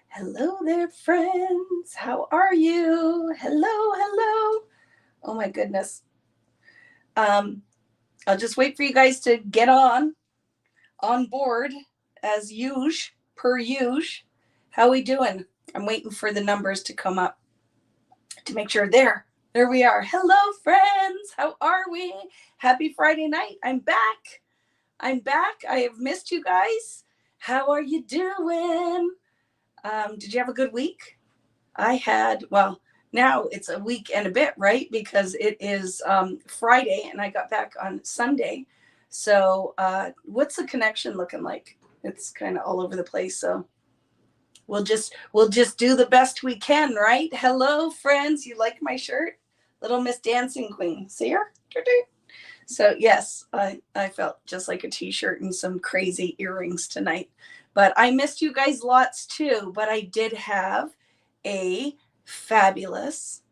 Hello there, friends. How are you? Hello, hello. Oh my goodness. Um, I'll just wait for you guys to get on board as usual, per usual. How we doing? I'm waiting for the numbers to come up to make sure there we are. Hello, friends. How are we? Happy Friday night. I'm back. I have missed you guys. How are you doing? Did you have a good week? I had, well, now it's a week and a bit, right? Because it is Friday and I got back on Sunday. So, what's the connection looking like? It's kind of all over the place. So we'll just do the best we can, right? Hello, friends. You like my shirt? Little Miss Dancing Queen. See her? So yes, I felt just like a t-shirt and some crazy earrings tonight. But I missed you guys lots too. But I did have a fabulous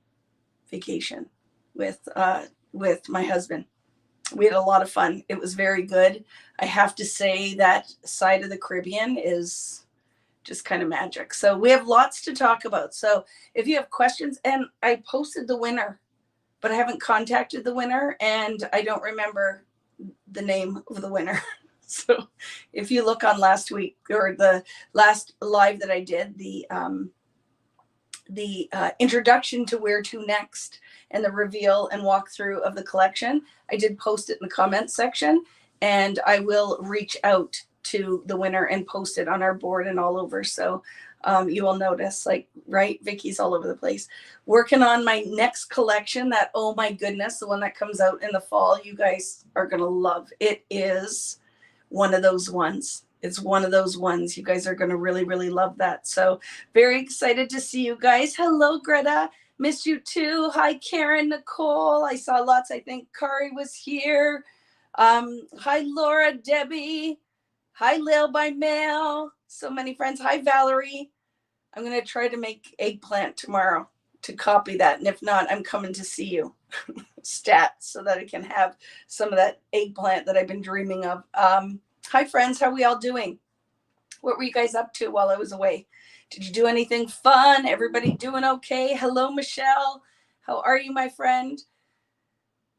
vacation with my husband. We had a lot of fun. It was very good. I have to say that side of the Caribbean is just kind of magic. So we have lots to talk about. So if you have questions, and I posted the winner, but I haven't contacted the winner and I don't remember the name of the winner. So if you look on last week or the last live that I did, the introduction to where to next and the reveal and walkthrough of the collection, I did post it in the comments section, and I will reach out to the winner and post it on our board and all over. So you will notice, like, right, Vicky's all over the place. Working on my next collection that, oh my goodness, the one that comes out in the fall, you guys are going to love. It is one of those ones. It's one of those ones. You guys are going to really, really love that. So very excited to see you guys. Hello, Greta. Missed you too. Hi, Karen, Nicole. I saw lots. I think Kari was here. Hi, Laura, Debbie. Hi, Lil by Mail. So many friends. Hi, Valerie. I'm going to try to make eggplant tomorrow to copy that. And if not, I'm coming to see you stat so that I can have some of that eggplant that I've been dreaming of. Hi, friends. How are we all doing? What were you guys up to while I was away? Did you do anything fun? Everybody doing okay? Hello, Michelle. How are you, my friend?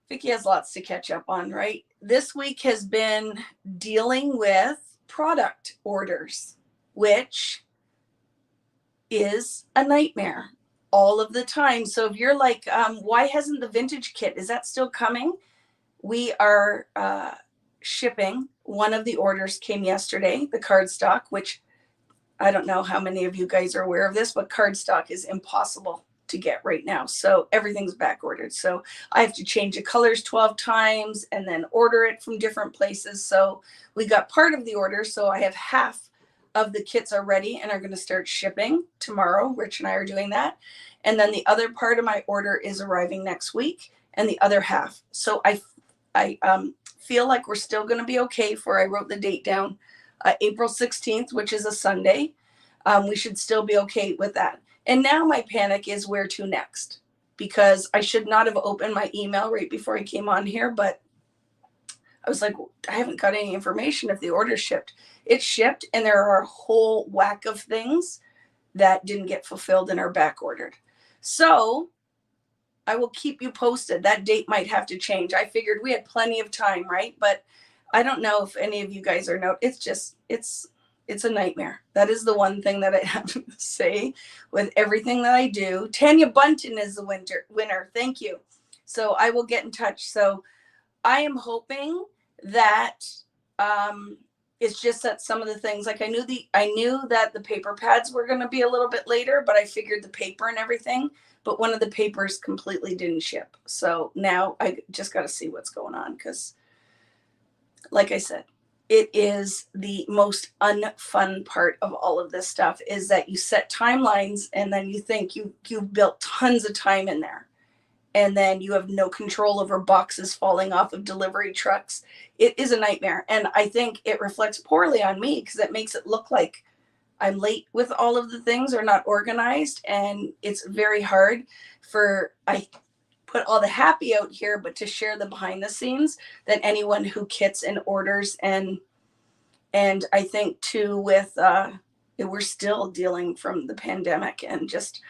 Vicki has lots to catch up on, right? This week has been dealing with product orders, which is a nightmare all of the time. So if you're like, why hasn't the vintage kit, is that still coming? We are shipping. One of the orders came yesterday, the cardstock, which I don't know how many of you guys are aware of this, but cardstock is impossible to get right now. So everything's back ordered. So I have to change the colors 12 times and then order it from different places. So we got part of the order. So I have half of the kits are ready and are going to start shipping tomorrow. Rich and I are doing that. And then the other part of my order is arriving next week and the other half. So I feel like we're still going to be okay for, I wrote the date down, April 16th, which is a Sunday. We should still be okay with that. And now my panic is where to next, because I should not have opened my email right before I came on here, but I was like, I haven't got any information if the order shipped. It shipped, and there are a whole whack of things that didn't get fulfilled and are back ordered. So I will keep you posted. That date might have to change. I figured we had plenty of time, right? But I don't know if any of you guys are it's a nightmare. That is the one thing that I have to say with everything that I do. Tanya Bunton is the winner. Thank you. So I will get in touch. So I am hoping that it's just that some of the things, like I knew that the paper pads were going to be a little bit later, but I figured the paper and everything, but one of the papers completely didn't ship. So now I just got to see what's going on, because like I said, it is the most unfun part of all of this stuff, is that you set timelines and then you think you've built tons of time in there, and then you have no control over boxes falling off of delivery trucks. It is a nightmare. And I think it reflects poorly on me, because it makes it look like I'm late with all of the things, or not organized. And it's very hard I put all the happy out here, but to share the behind the scenes, that anyone who kits and orders, and I think too with We're still dealing from the pandemic, and just,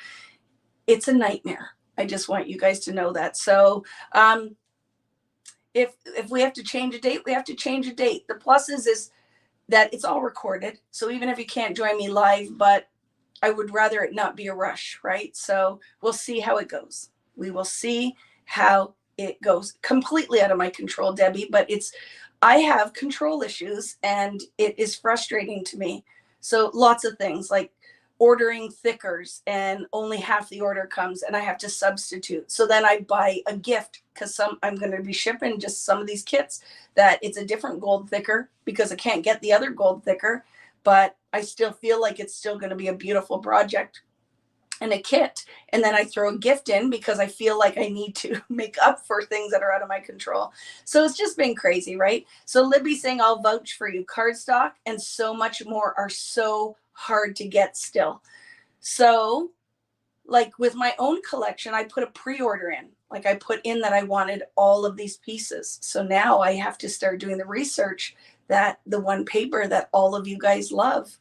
it's a nightmare. I just want you guys to know that. So if we have to change a date, we have to change a date. The plus is that it's all recorded. So even if you can't join me live, but I would rather it not be a rush, right? So we'll see how it goes. We will see how it goes. Completely out of my control, Debbie, but I have control issues, and it is frustrating to me. So lots of things like ordering thickers and only half the order comes and I have to substitute. So then I buy a gift because I'm going to be shipping just some of these kits that it's a different gold thicker because I can't get the other gold thicker, but I still feel like it's still going to be a beautiful project and a kit. And then I throw a gift in because I feel like I need to make up for things that are out of my control. So it's just been crazy, right? So Libby's saying, I'll vouch for you. Cardstock and so much more are so hard to get still. So like with my own collection, I put a pre-order in. Like I put in that I wanted all of these pieces. So now I have to start doing the research that the one paper that all of you guys love,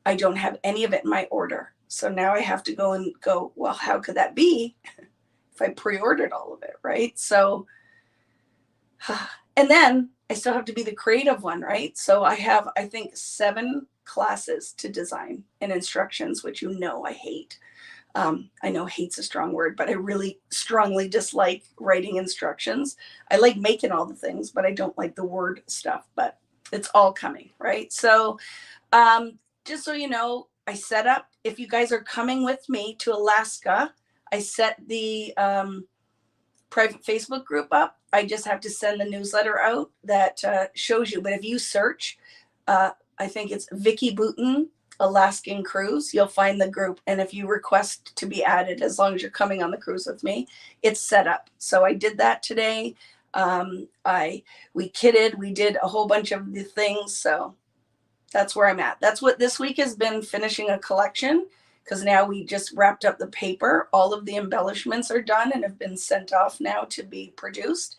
I don't have any of it in my order. So now I have to go, well, how could that be if I pre-ordered all of it, right? So, and then I still have to be the creative one, right? So I have, I think, 7 classes to design and instructions, which I hate. I know hate's a strong word, but I really strongly dislike writing instructions. I like making all the things, but I don't like the word stuff, but it's all coming, right? So just so you know, I set up, if you guys are coming with me to Alaska, I set the private Facebook group up. I just have to send the newsletter out that shows you. But if you search, I think it's Vicki Booten, Alaskan Cruise, you'll find the group. And if you request to be added, as long as you're coming on the cruise with me, it's set up. So I did that today. We kitted, we did a whole bunch of the things. So that's where I'm at. That's what this week has been, finishing a collection, because now we just wrapped up the paper. All of the embellishments are done and have been sent off now to be produced.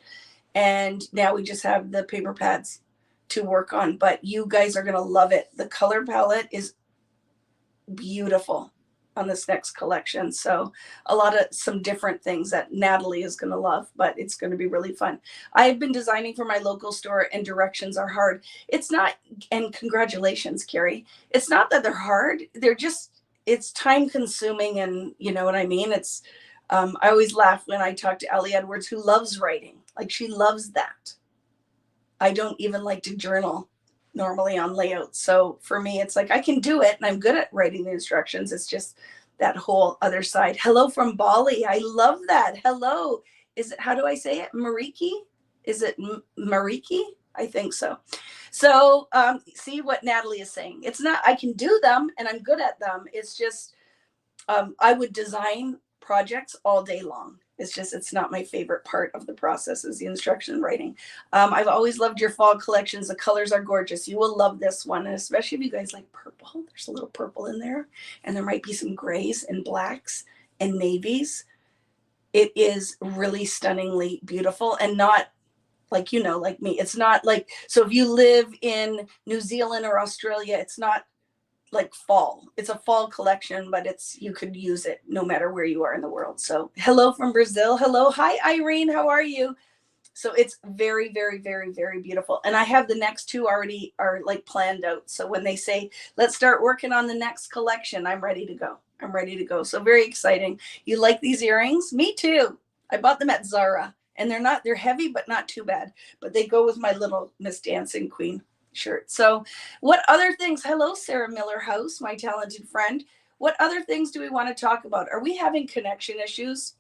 And now we just have the paper pads to work on, but you guys are going to love it. The color palette is beautiful on this next collection. So some different things that Natalie is going to love, but it's going to be really fun. I've been designing for my local store, and directions are hard. It's not, and congratulations, Carrie. It's not that they're hard. It's time consuming. And you know what I mean? I always laugh when I talk to Ellie Edwards, who loves writing. Like she loves that. I don't even like to journal normally on layout. So for me, it's like I can do it and I'm good at writing the instructions. It's just that whole other side. Hello from Bali. I love that. Hello. How do I say it? Mariki? Is it Mariki? I think so. So see what Natalie is saying. It's not, I can do them and I'm good at them. It's just, I would design projects all day long. It's not my favorite part of the process is the instruction writing. I've always loved your fall collections. The colors are gorgeous. You will love this one, and especially if you guys like purple. There's a little purple in there, and there might be some grays and blacks and navies. It is really stunningly beautiful, and not like, like me. It's not like, so if you live in New Zealand or Australia, it's not like fall. It's a fall collection, but you could use it no matter where you are in the world. So hello from Brazil. Hello. Hi, Irene. How are you? So it's very, very, very, very beautiful. And I have the next 2 already are like planned out. So when they say, let's start working on the next collection, I'm ready to go. I'm ready to go. So very exciting. You like these earrings? Me too. I bought them at Zara, and they're heavy, but not too bad. But they go with my little Miss Dancing Queen shirt. So what other things? Hello, Sarah Miller House, my talented friend. What other things do we want to talk about? Are we having connection issues?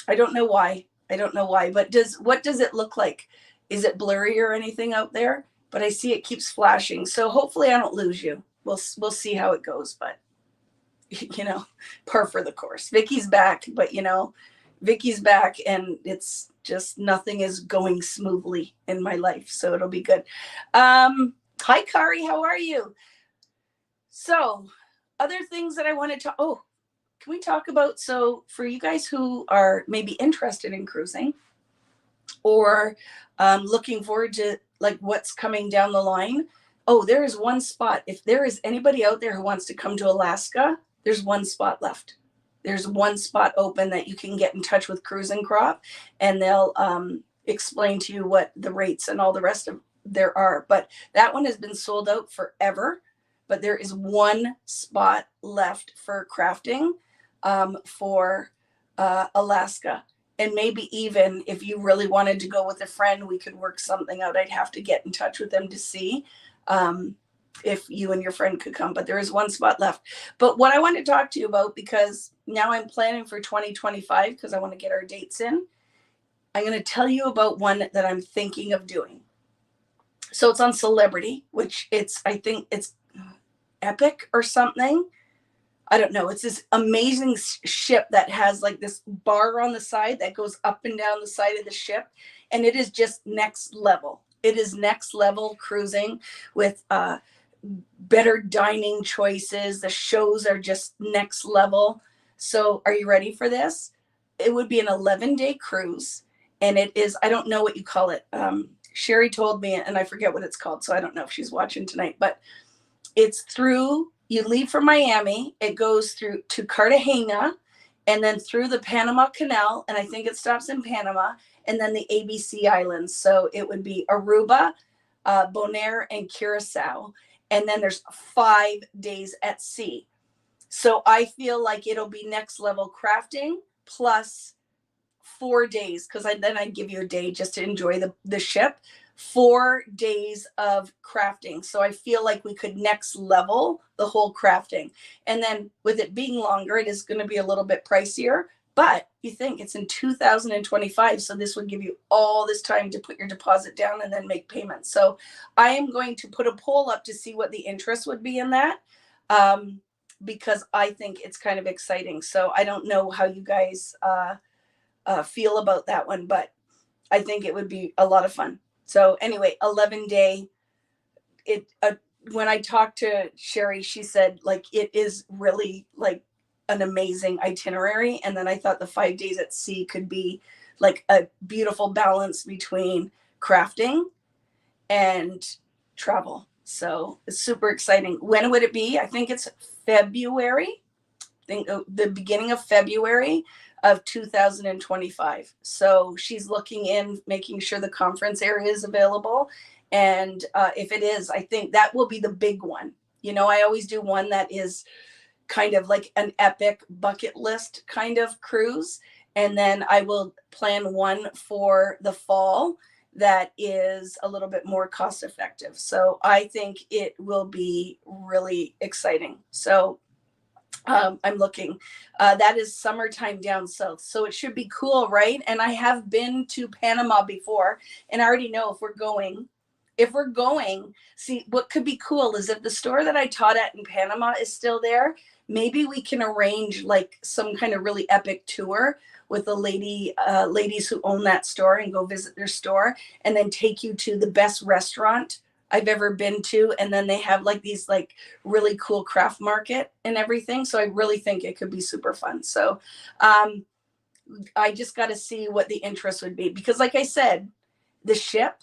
I don't know why. But what does it look like? Is it blurry or anything out there? But I see it keeps flashing. So hopefully I don't lose you. We'll see how it goes. But par for the course. Vicky's back, but Vicky's back, and it's just nothing is going smoothly in my life, so it'll be good. Hi, Kari, how are you? So other things that I wanted to, can we talk about, so for you guys who are maybe interested in cruising or looking forward to like what's coming down the line, Oh, there is one spot. If there is anybody out there who wants to come to Alaska, there's one spot left. There's one spot open that you can get in touch with Cruise and Crop, and they'll explain to you what the rates and all the rest of there are. But that one has been sold out forever. But there is one spot left for crafting for Alaska. And maybe even if you really wanted to go with a friend, we could work something out. I'd have to get in touch with them to see if you and your friend could come. But there is one spot left. But what I want to talk to you about, because now I'm planning for 2025 because I want to get our dates in, I'm going to tell you about one that I'm thinking of doing. So it's on Celebrity, which I think it's Epic or something. I don't know. It's this amazing ship that has like this bar on the side that goes up and down the side of the ship. And it is just next level. It is next level cruising with better dining choices. The shows are just next level. So are you ready for this? It would be an 11-day cruise. And it is, I don't know what you call it. Sherry told me, and I forget what it's called. So I don't know if she's watching tonight, but it's through, you leave from Miami, it goes through to Cartagena, and then through the Panama Canal, and I think it stops in Panama, and then the ABC Islands. So it would be Aruba, Bonaire, and Curacao. And then there's 5 days at sea. So I feel like it'll be next level crafting plus 4 days, because then I'd give you a day just to enjoy the ship. 4 days of crafting. So I feel like we could next level the whole crafting. And then with it being longer, it is going to be a little bit pricier. But you think it's in 2025. So this would give you all this time to put your deposit down and then make payments. So I am going to put a poll up to see what the interest would be in that. Because I think it's kind of exciting. So I don't know how you guys feel about that one, but I think it would be a lot of fun. So anyway, 11-day, when I talked to Sherry, she said like, it is really like an amazing itinerary. And then I thought the 5 days at sea could be like a beautiful balance between crafting and travel. So it's super exciting. When would it be? I think it's February. I think the beginning of February of 2025. So she's looking in, making sure the conference area is available. And if it is, I think that will be the big one. You know, I always do one that is kind of like an epic bucket list kind of cruise. And then I will plan one for the fall that is a little bit more cost effective. So I think it will be really exciting. So I'm looking, that is summertime down south. So it should be cool, right? And I have been to Panama before, and I already know if we're going, see, what could be cool is if the store that I taught at in Panama is still there, maybe we can arrange like some kind of really epic tour with the ladies who own that store and go visit their store and then take you to the best restaurant I've ever been to. And then they have like these like really cool craft market and everything. So I really think it could be super fun. So I just got to see what the interest would be, because like I said, the ship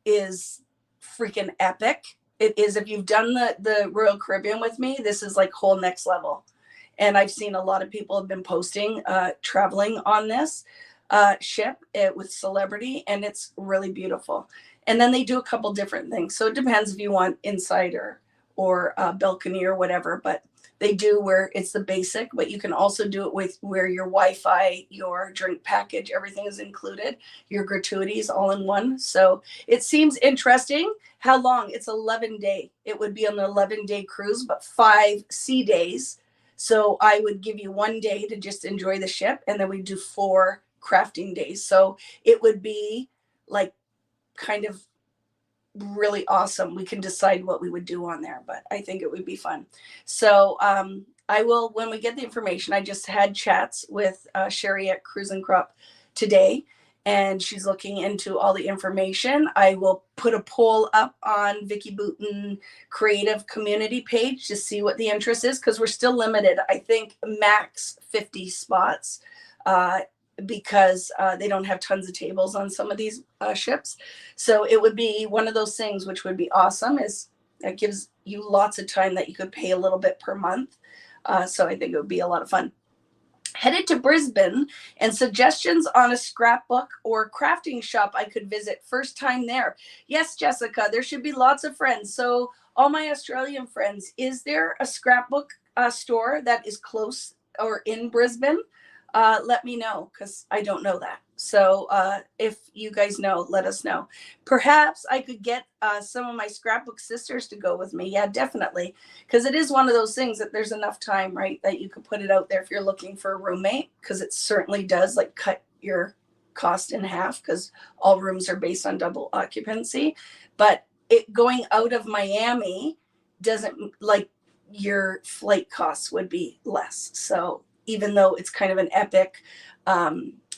is freaking epic. It is. If you've done the Royal Caribbean with me, this is like whole next level. And I've seen a lot of people have been posting traveling on this ship with Celebrity, and it's really beautiful. And then they do a couple different things. So it depends if you want inside or balcony or whatever, but they do where it's the basic, but you can also do it with where your Wi-Fi, your drink package, everything is included, your gratuities all in one. So it seems interesting. How long? It's 11-day. It would be an 11-day cruise, but 5 sea days. So I would give you 1 day to just enjoy the ship, and then we do 4 crafting days. So it would be like kind of really awesome. We can decide what we would do on there, but I think it would be fun. So I will, when we get the information, I just had chats with Sherry at Cruise and Crop today, and she's looking into all the information. I will put a poll up on Vicki Booten creative community page to see what the interest is, because we're still limited. I think max 50 spots. because they don't have tons of tables on some of these ships. So it would be one of those things which would be awesome, is it gives you lots of time that you could pay a little bit per month. So I think it would be a lot of fun. Headed to Brisbane, and suggestions on a scrapbook or crafting shop I could visit. First time there. Yes, Jessica, there should be lots of friends. So all my Australian friends, is there a scrapbook store that is close or in Brisbane? Let me know, because I don't know that. So if you guys know, let us know. Perhaps I could get some of my scrapbook sisters to go with me. Yeah, definitely. Because it is one of those things that there's enough time, right, that you could put it out there if you're looking for a roommate, because it certainly does like cut your cost in half, because all rooms are based on double occupancy. But it going out of Miami doesn't, like, your flight costs would be less. So even though it's kind of an epic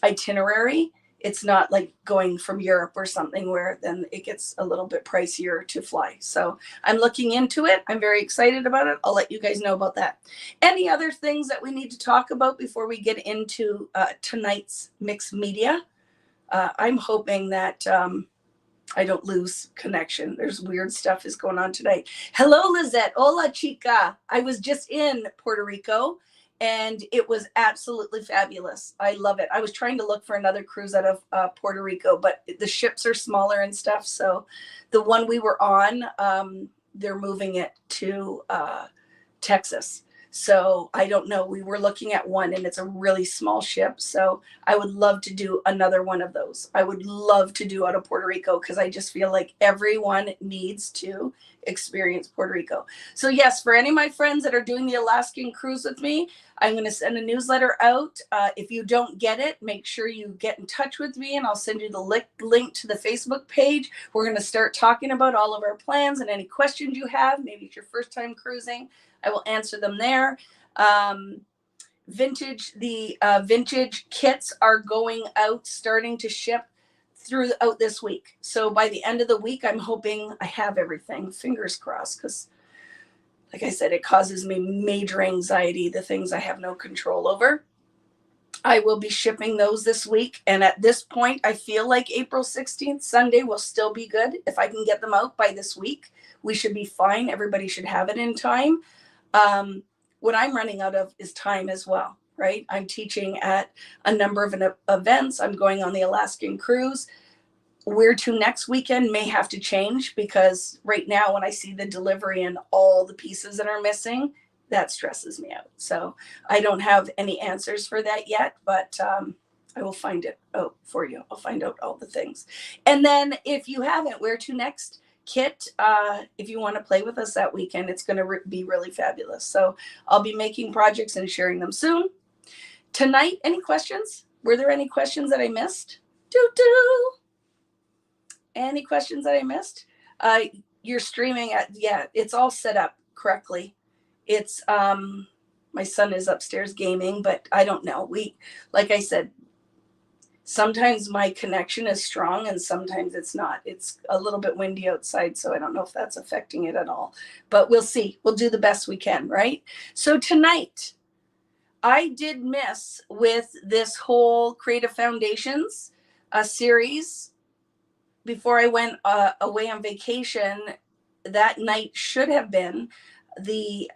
itinerary, it's not like going from Europe or something where then it gets a little bit pricier to fly. So I'm looking into it. I'm very excited about it. I'll let you guys know about that. Any other things that we need to talk about before we get into tonight's mixed media? I'm hoping that I don't lose connection. There's weird stuff is going on today. Hello, Lizette. Hola, chica. I was just in Puerto Rico, and it was absolutely fabulous. I love it. I was trying to look for another cruise out of Puerto Rico, but the ships are smaller and stuff. So the one we were on, they're moving it to Texas. So I don't know. We were looking at one, and it's a really small ship. So I would love to do another one of those. I would love to do out of Puerto Rico, because I just feel like everyone needs to experience Puerto Rico. So yes, for any of my friends that are doing the Alaskan cruise with me, I'm going to send a newsletter out. If you don't get it, make sure you get in touch with me, and I'll send you the link to the Facebook page. We're going to start talking about all of our plans and any questions you have. Maybe it's your first time cruising. I will answer them there. Vintage kits are going out, starting to ship throughout this week. So by the end of the week, I'm hoping I have everything. Fingers crossed, because like I said, it causes me major anxiety, the things I have no control over. I will be shipping those this week. And at this point, I feel like April 16th, Sunday, will still be good. If I can get them out by this week, we should be fine. Everybody should have it in time. What I'm running out of is time as well, right? I'm teaching at a number of events. I'm going on the Alaskan cruise. Where to next weekend may have to change, because right now when I see the delivery and all the pieces that are missing, that stresses me out. So I don't have any answers for that yet, but I will find it out for you. I'll find out all the things. And then if you haven't, where to next kit, if you want to play with us that weekend, it's going to be really fabulous. So I'll be making projects and sharing them soon. Tonight, any questions? Were there any questions that I missed? Any questions that I missed? You're streaming at, yeah, it's all set up correctly. It's my son is upstairs gaming, but I don't know. Like I said, sometimes my connection is strong and sometimes it's not. It's a little bit windy outside, so I don't know if that's affecting it at all. But we'll see. We'll do the best we can, right? So tonight, I did miss with this whole Creative Foundations series. Before I went away on vacation, that night should have been the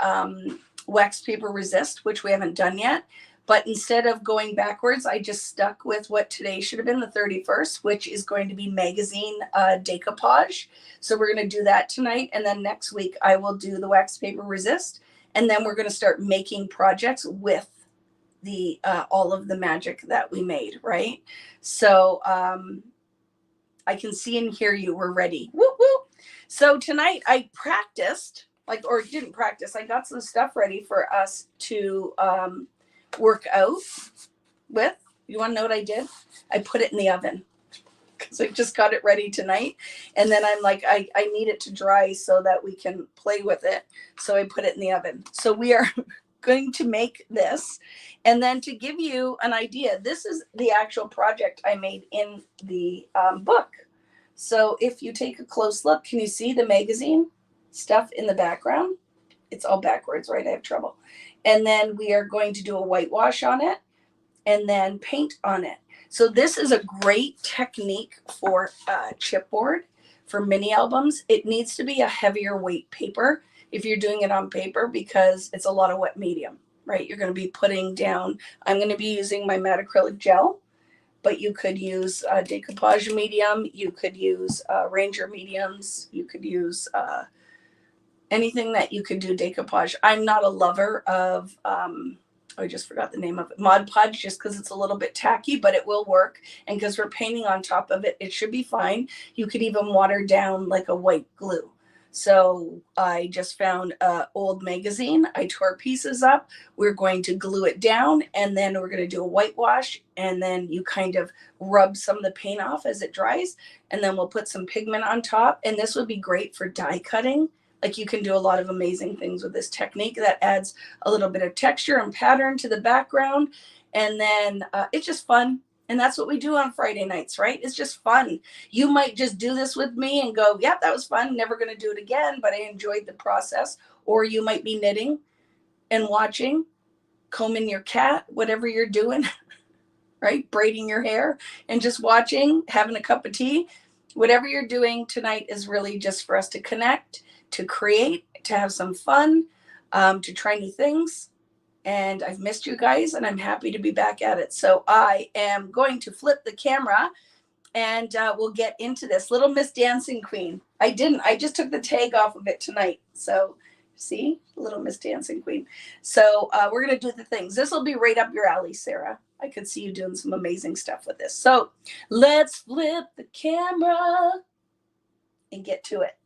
wax paper resist, which we haven't done yet. But instead of going backwards, I just stuck with what today should have been the 31st, which is going to be magazine decoupage. So we're going to do that tonight. And then next week, I will do the wax paper resist. And then we're going to start making projects with the all of the magic that we made, right? So I can see and hear you. We're ready. Whoop, whoop. So tonight I practiced, or didn't practice. I got some stuff ready for us to work out with. You want to know what I did? I put it in the oven, because I just got it ready tonight. And then I'm like, I need it to dry so that we can play with it. So I put it in the oven. So we are going to make this. And then to give you an idea, this is the actual project I made in the book. So if you take a close look, can you see the magazine stuff in the background? It's all backwards, right? I have trouble. And then we are going to do a whitewash on it and then paint on it. So this is a great technique for chipboard, for mini albums. It needs to be a heavier weight paper if you're doing it on paper because it's a lot of wet medium, right? You're going to be putting down, I'm going to be using my matte acrylic gel, but you could use decoupage medium. You could use Ranger mediums. You could use anything that you could do decoupage. I'm not a lover of, I just forgot the name of it, Mod Podge, just because it's a little bit tacky, but it will work. And because we're painting on top of it, it should be fine. You could even water down like a white glue. So I just found an old magazine. I tore pieces up. We're going to glue it down, and then we're going to do a whitewash, and then you kind of rub some of the paint off as it dries, and then we'll put some pigment on top. And this would be great for die cutting. Like you can do a lot of amazing things with this technique that adds a little bit of texture and pattern to the background. And then it's just fun. And that's what we do on Friday nights, right? It's just fun. You might just do this with me and go, yep, that was fun. Never going to do it again, but I enjoyed the process. Or you might be knitting and watching, combing your cat, whatever you're doing, right? Braiding your hair and just watching, having a cup of tea. Whatever you're doing tonight is really just for us to connect, to create, to have some fun, to try new things. And I've missed you guys, and I'm happy to be back at it. So I am going to flip the camera, and we'll get into this. Little Miss Dancing Queen. I just took the tag off of it tonight. So see, Little Miss Dancing Queen. So we're going to do the things. This will be right up your alley, Sarah. I could see you doing some amazing stuff with this. So let's flip the camera and get to it.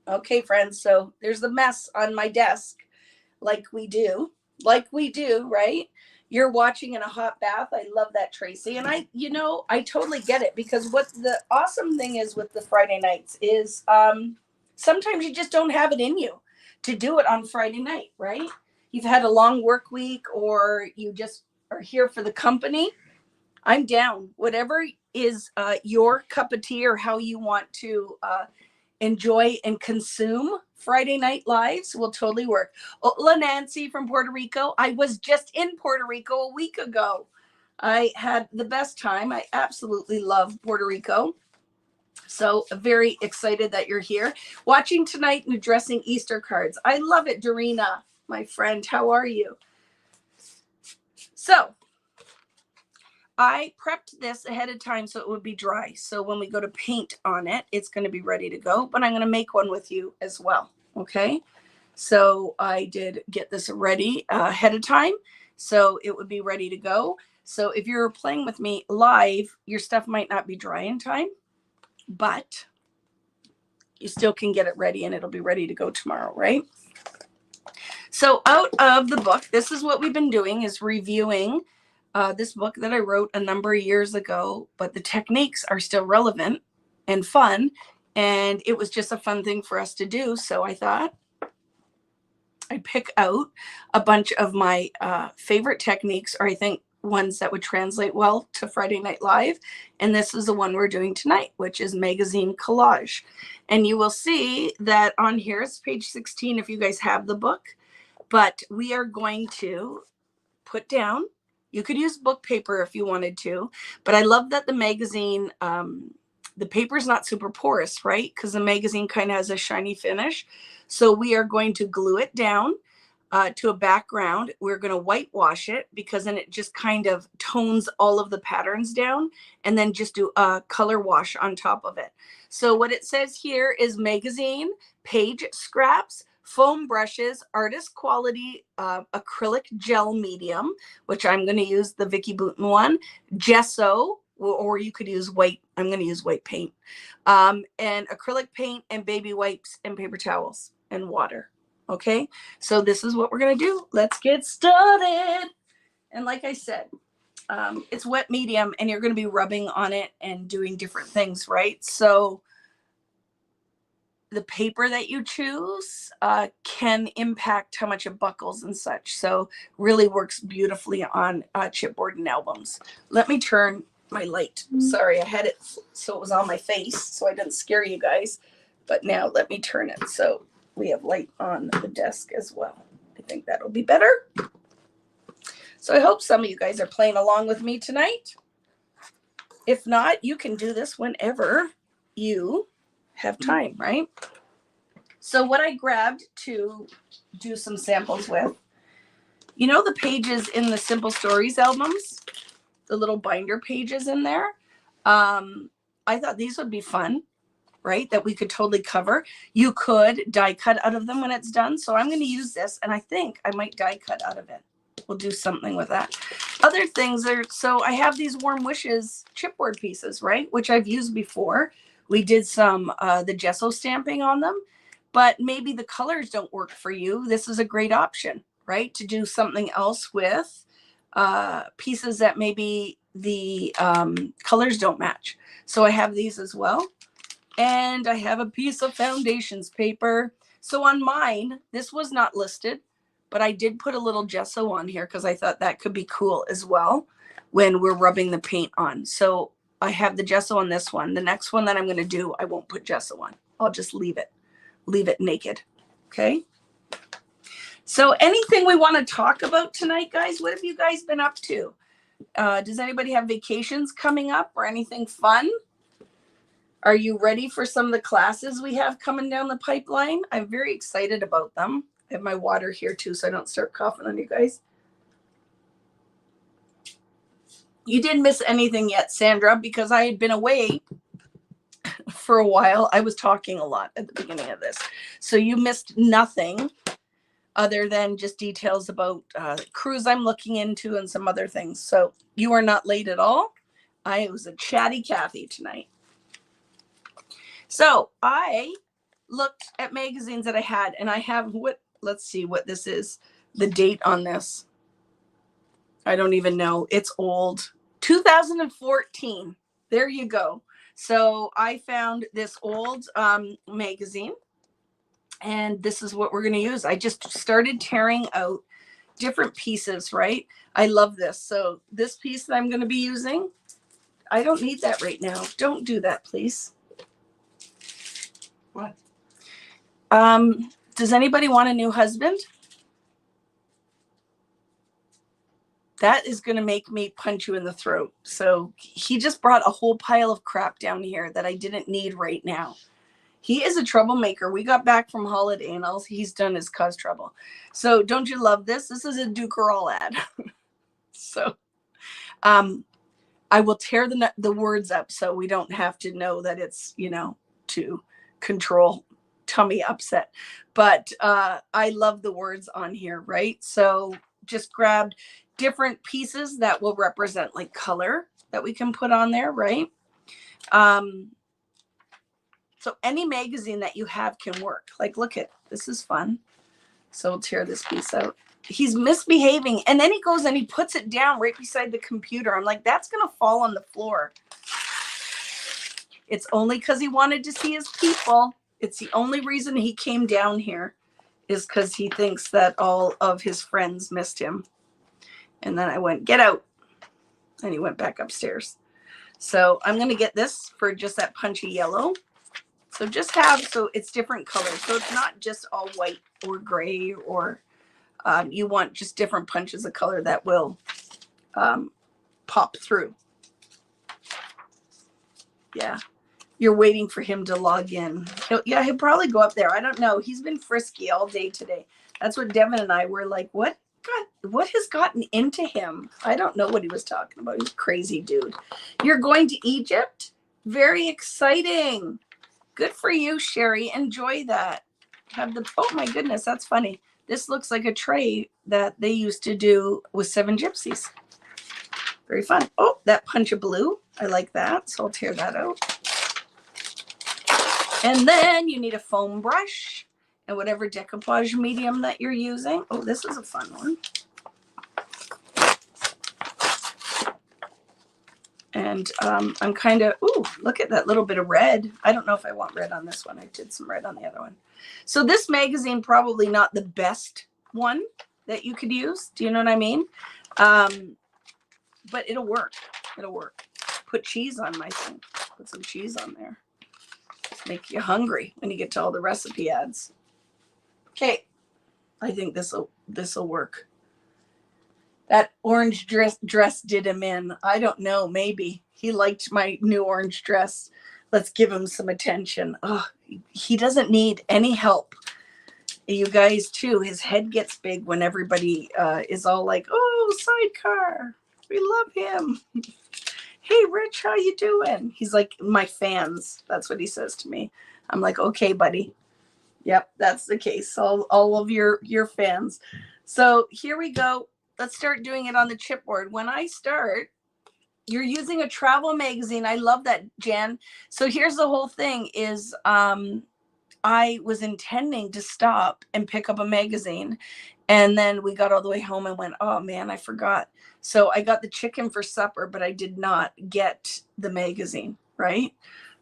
Okay, friends. So there's the mess on my desk, like we do, right? You're watching in a hot bath. I love that, Tracy. And I totally get it, because what the awesome thing is with the Friday nights is sometimes you just don't have it in you to do it on Friday night, right? You've had a long work week, or you just are here for the company. I'm down. Whatever is your cup of tea, or how you want to enjoy and consume Friday Night Lives will totally work. Hola, Nancy from Puerto Rico. I was just in Puerto Rico a week ago. I had the best time. I absolutely love Puerto Rico. So very excited that you're here. Watching tonight and addressing Easter cards. I love it, Dorina, my friend. How are you? So I prepped this ahead of time so it would be dry. So when we go to paint on it, it's going to be ready to go. But I'm going to make one with you as well. Okay. So I did get this ready ahead of time, so it would be ready to go. So if you're playing with me live, your stuff might not be dry in time, but you still can get it ready, and it'll be ready to go tomorrow, right? So out of the book, this is what we've been doing, is reviewing this book that I wrote a number of years ago, but the techniques are still relevant and fun. And it was just a fun thing for us to do. So I thought I'd pick out a bunch of my favorite techniques, or I think ones that would translate well to Friday Night Live. And this is the one we're doing tonight, which is magazine collage. And you will see that on here, it's page 16 if you guys have the book. But we are going to put down, you could use book paper if you wanted to, but I love that the magazine, the paper's not super porous, right? Because the magazine kind of has a shiny finish. So we are going to glue it down to a background. We're going to whitewash it, because then it just kind of tones all of the patterns down, and then just do a color wash on top of it. So what it says here is magazine, page scraps, foam brushes, artist quality acrylic gel medium, which I'm going to use the Vicki one, gesso, or you could use white. I'm going to use white paint, and acrylic paint, and baby wipes, and paper towels, and water. Okay, so this is what we're going to do. Let's get started. And like I said, it's wet medium, and you're going to be rubbing on it and doing different things, right? So the paper that you choose can impact how much it buckles and such. So really works beautifully on chipboard and albums. Let me turn my light. Sorry, I had it so it was on my face, so I didn't scare you guys. But now let me turn it so we have light on the desk as well. I think that'll be better. So I hope some of you guys are playing along with me tonight. If not, you can do this whenever you have time, right? So what I grabbed to do some samples with, you know, the pages in the Simple Stories albums, the little binder pages in there. I thought these would be fun, right? That we could totally cover. You could die cut out of them when it's done. So I'm going to use this, and I think I might die cut out of it. We'll do something with that. Other things are, so I have these Warm Wishes chipboard pieces, right? Which I've used before. We did some, the gesso stamping on them, but maybe the colors don't work for you. This is a great option, right? To do something else with pieces that maybe the colors don't match. So I have these as well. And I have a piece of foundations paper. So on mine, this was not listed, but I did put a little gesso on here because I thought that could be cool as well when we're rubbing the paint on. So I have the gesso on this one. The next one that I'm going to do, I won't put gesso on. I'll just leave it naked. Okay. So anything we want to talk about tonight, guys? What have you guys been up to? Does anybody have vacations coming up or anything fun? Are you ready for some of the classes we have coming down the pipeline? I'm very excited about them. I have my water here too, so I don't start coughing on you guys. You didn't miss anything yet, Sandra, because I had been away for a while. I was talking a lot at the beginning of this. So you missed nothing other than just details about the cruise I'm looking into and some other things. So you are not late at all. I was a chatty Cathy tonight. So I looked at magazines that I had, and I have let's see what this is. The date on this. I don't even know. It's old. 2014. There you go. So I found this old magazine, and this is what we're going to use. I just started tearing out different pieces, right? I love this. So this piece that I'm going to be using, I don't need that right now. Don't do that, please. What? Does anybody want a new husband? That is going to make me punch you in the throat. So he just brought a whole pile of crap down here that I didn't need right now. He is a troublemaker. We got back from holiday and all he's done is cause trouble. So don't you love this? This is a Dukerall ad. So I will tear the words up so we don't have to know that it's, you know, to control tummy upset. But I love the words on here, right? So just grabbed different pieces that will represent like color that we can put on there, right? So any magazine that you have can work. Like, look at this is fun. So we'll tear this piece out. He's misbehaving, and then he goes and he puts it down right beside the computer. I'm like, that's gonna fall on the floor. It's only because he wanted to see his people. It's the only reason he came down here is because he thinks that all of his friends missed him. And then I went, get out. And he went back upstairs. So I'm going to get this for just that punchy yellow. So just have, so it's different colors. So it's not just all white or gray or you want just different punches of color that will pop through. Yeah. You're waiting for him to log in. He'll probably go up there. I don't know. He's been frisky all day today. That's what Devin and I were like, what has gotten into him? I don't know what he was talking about. He's a crazy dude. You're going to Egypt? Very exciting. Good for you, Sherry. Enjoy that. Oh my goodness, that's funny. This looks like a tray that they used to do with Seven Gypsies. Very fun. Oh, that punch of blue. I like that. So I'll tear that out. And then you need a foam brush and whatever decoupage medium that you're using. Oh, this is a fun one. And I'm kind of, ooh, look at that little bit of red. I don't know if I want red on this one. I did some red on the other one. So this magazine, probably not the best one that you could use. Do you know what I mean? But it'll work. It'll work. Put cheese on my thing. Put some cheese on there. Make you hungry when you get to all the recipe ads. Okay. I think this'll work. That orange dress did him in. I don't know. Maybe he liked my new orange dress. Let's give him some attention. Oh, he doesn't need any help. You guys too. His head gets big when everybody is all like, "Oh, sidecar, we love him." Hey, Rich, how you doing? He's like, my fans. That's what he says to me. I'm like, okay, buddy. Yep, that's the case. All of your fans. So here we go. Let's start doing it on the chipboard. When I start, you're using a travel magazine. I love that, Jan. So here's the whole thing is I was intending to stop and pick up a magazine. And then we got all the way home and went, oh man, I forgot. So I got the chicken for supper, but I did not get the magazine, right?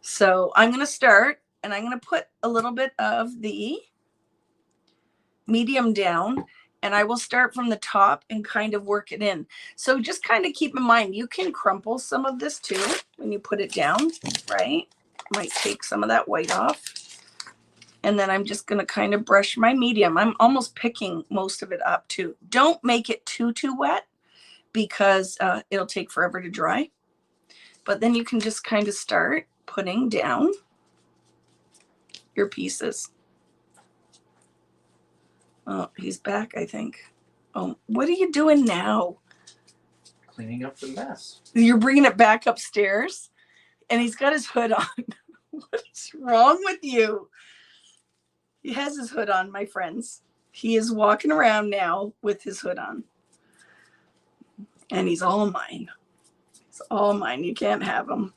So I'm going to start and I'm going to put a little bit of the medium down and I will start from the top and kind of work it in. So just kind of keep in mind, you can crumple some of this too when you put it down, right? Might take some of that white off. And then I'm just going to kind of brush my medium. I'm almost picking most of it up too. Don't make it too wet because it'll take forever to dry. But then you can just kind of start putting down your pieces. Oh, he's back, I think. Oh, what are you doing now? Cleaning up the mess. You're bringing it back upstairs? And he's got his hood on. What is wrong with you? He has his hood on, my friends. He is walking around now with his hood on. And he's all mine. It's all mine. You can't have him.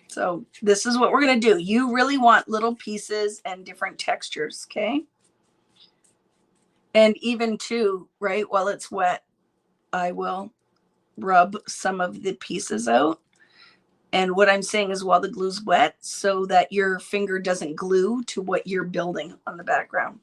So this is what we're going to do. You really want little pieces and different textures, okay? And even too, right, while it's wet, I will rub some of the pieces out. And what I'm saying is while the glue's wet so that your finger doesn't glue to what you're building on the background.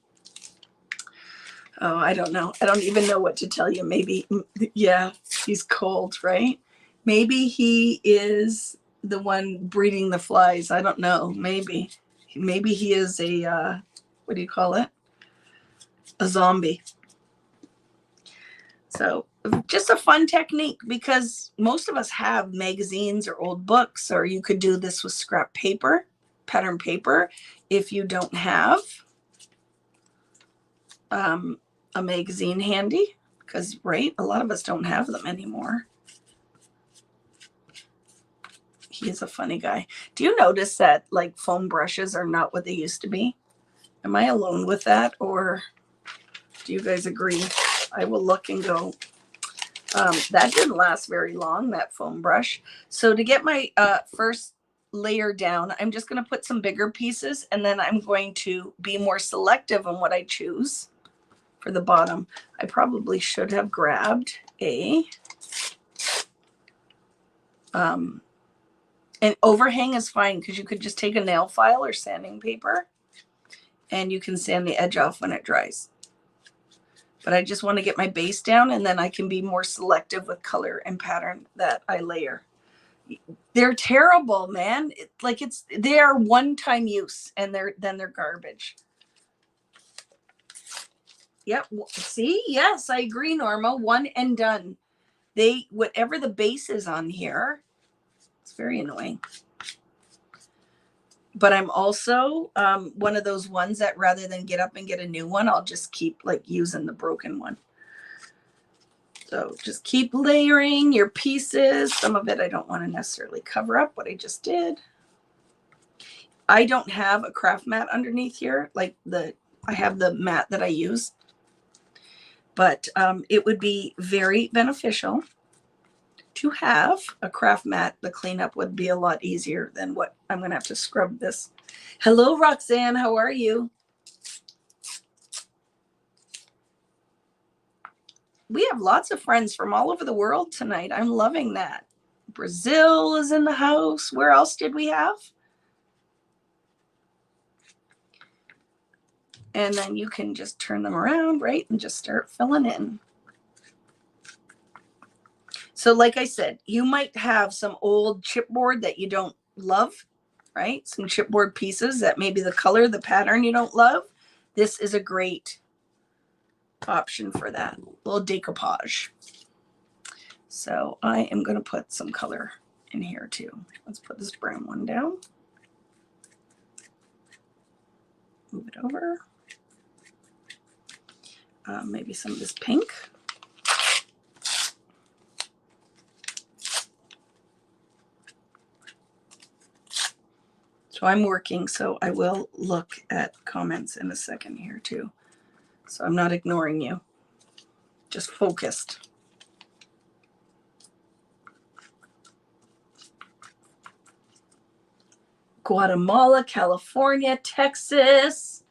Oh, I don't know. I don't even know what to tell you. Maybe, yeah, he's cold, right? Maybe he is the one breeding the flies. I don't know. Maybe he is a, what do you call it? A zombie. So just a fun technique because most of us have magazines or old books, or you could do this with scrap paper, pattern paper. If you don't have a magazine handy, because right, a lot of us don't have them anymore. He is a funny guy. Do you notice that like foam brushes are not what they used to be? Am I alone with that, or do you guys agree? I will look and go, that didn't last very long, that foam brush. So to get my first layer down, I'm just going to put some bigger pieces, and then I'm going to be more selective on what I choose for the bottom. I probably should have grabbed an overhang is fine because you could just take a nail file or sanding paper and you can sand the edge off when it dries. But I just want to get my base down and then I can be more selective with color and pattern that I layer. They're terrible, man. They are one-time use and then they're garbage. Yep. See, yes, I agree, Norma. One and done. Whatever the base is on here, it's very annoying. But I'm also one of those ones that rather than get up and get a new one, I'll just keep like using the broken one. So just keep layering your pieces. Some of it I don't want to necessarily cover up what I just did. I don't have a craft mat underneath here. I have the mat that I use. But it would be very beneficial to have a craft mat. The cleanup would be a lot easier than what I'm going to have to scrub this. Hello, Roxanne. How are you? We have lots of friends from all over the world tonight. I'm loving that. Brazil is in the house. Where else did we have? And then you can just turn them around, right? And just start filling in. So like I said, you might have some old chipboard that you don't love, right? Some chipboard pieces that maybe the color, the pattern you don't love. This is a great option for that. A little decoupage. So I am going to put some color in here too. Let's put this brown one down. Move it over. Maybe some of this pink. So I'm working, so I will look at comments in a second here too. So I'm not ignoring you, just focused. Guatemala, California, Texas,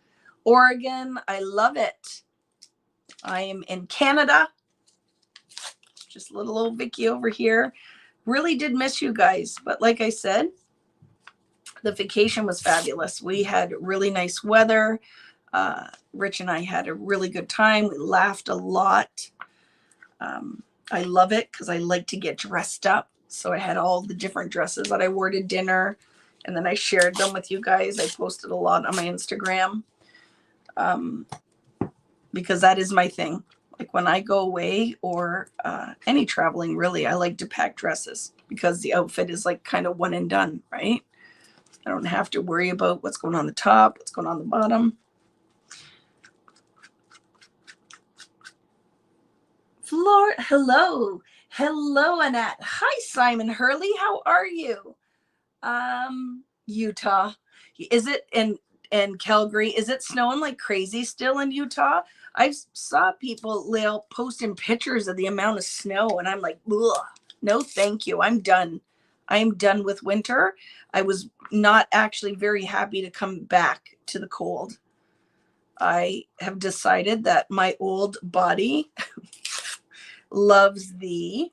Oregon. I love it. I am in Canada. Just little old Vicki over here. Really did miss you guys. But like I said, the vacation was fabulous. We had really nice weather. Rich and I had a really good time. We laughed a lot. I love it because I like to get dressed up. So I had all the different dresses that I wore to dinner. And then I shared them with you guys. I posted a lot on my Instagram. Because that is my thing. Like when I go away or any traveling, really, I like to pack dresses because the outfit is like kind of one and done, right? I don't have to worry about what's going on the top, what's going on the bottom. Flor, hello. Hello, Annette. Hi, Simon Hurley. How are you? Utah. Is it in Calgary? Is it snowing like crazy still in Utah? I saw people posting pictures of the amount of snow, and I'm like, ugh, no, thank you. I'm done. I am done with winter. I was not actually very happy to come back to the cold. I have decided that my old body loves the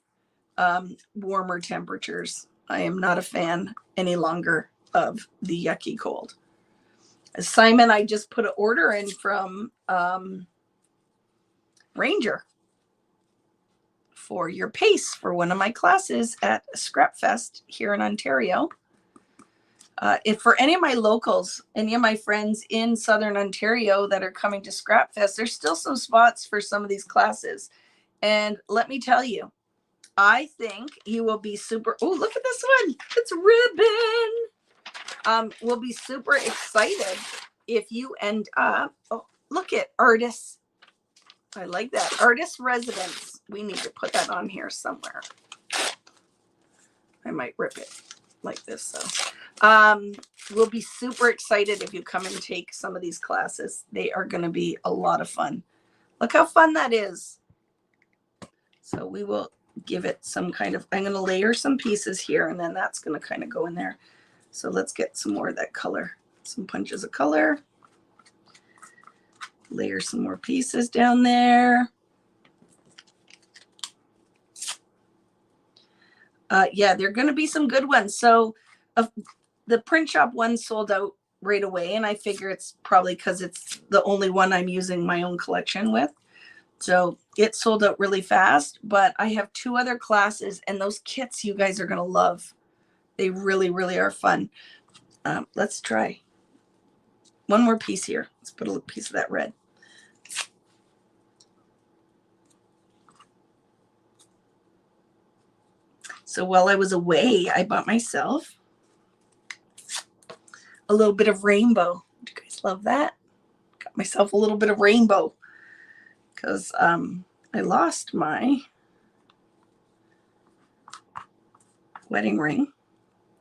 warmer temperatures. I am not a fan any longer of the yucky cold. Simon, I just put an order in from Ranger for your pace for one of my classes at Scrapfest here in Ontario. If for any of my locals, any of my friends in Southern Ontario that are coming to Scrapfest, there's still some spots for some of these classes. And let me tell you, I think you will be super, oh, look at this one. It's ribbon. We'll be super excited if you end up, oh, look at artists. I like that. Artist residence. We need to put that on here somewhere. I might rip it like this. So we'll be super excited if you come and take some of these classes. They are going to be a lot of fun. Look how fun that is. So we will give it some kind of, I'm going to layer some pieces here, and then that's going to kind of go in there. So let's get some more of that color. Some punches of color. Layer some more pieces down there. Yeah, there are going to be some good ones. So the print shop one sold out right away, and I figure it's probably because it's the only one I'm using my own collection with. So it sold out really fast, but I have 2 other classes, and those kits you guys are going to love. They really, really are fun. Let's try one more piece here. Let's put a little piece of that red. So while I was away, I bought myself a little bit of rainbow. Do you guys love that? Got myself a little bit of rainbow because I lost my wedding ring.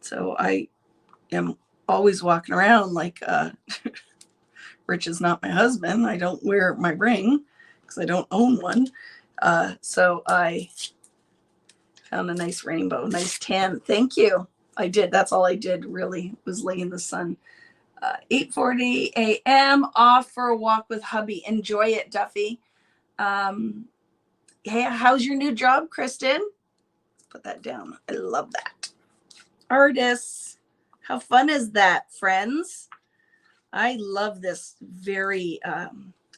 So I am always walking around like Rich is not my husband. I don't wear my ring because I don't own one. So I found a nice rainbow, nice tan. Thank you. I did. That's all I did really was lay in the sun. 8:40 a.m. off for a walk with hubby. Enjoy it, Duffy. Hey, how's your new job, Kristen? Let's put that down. I love that. Artists. How fun is that, friends? I love this very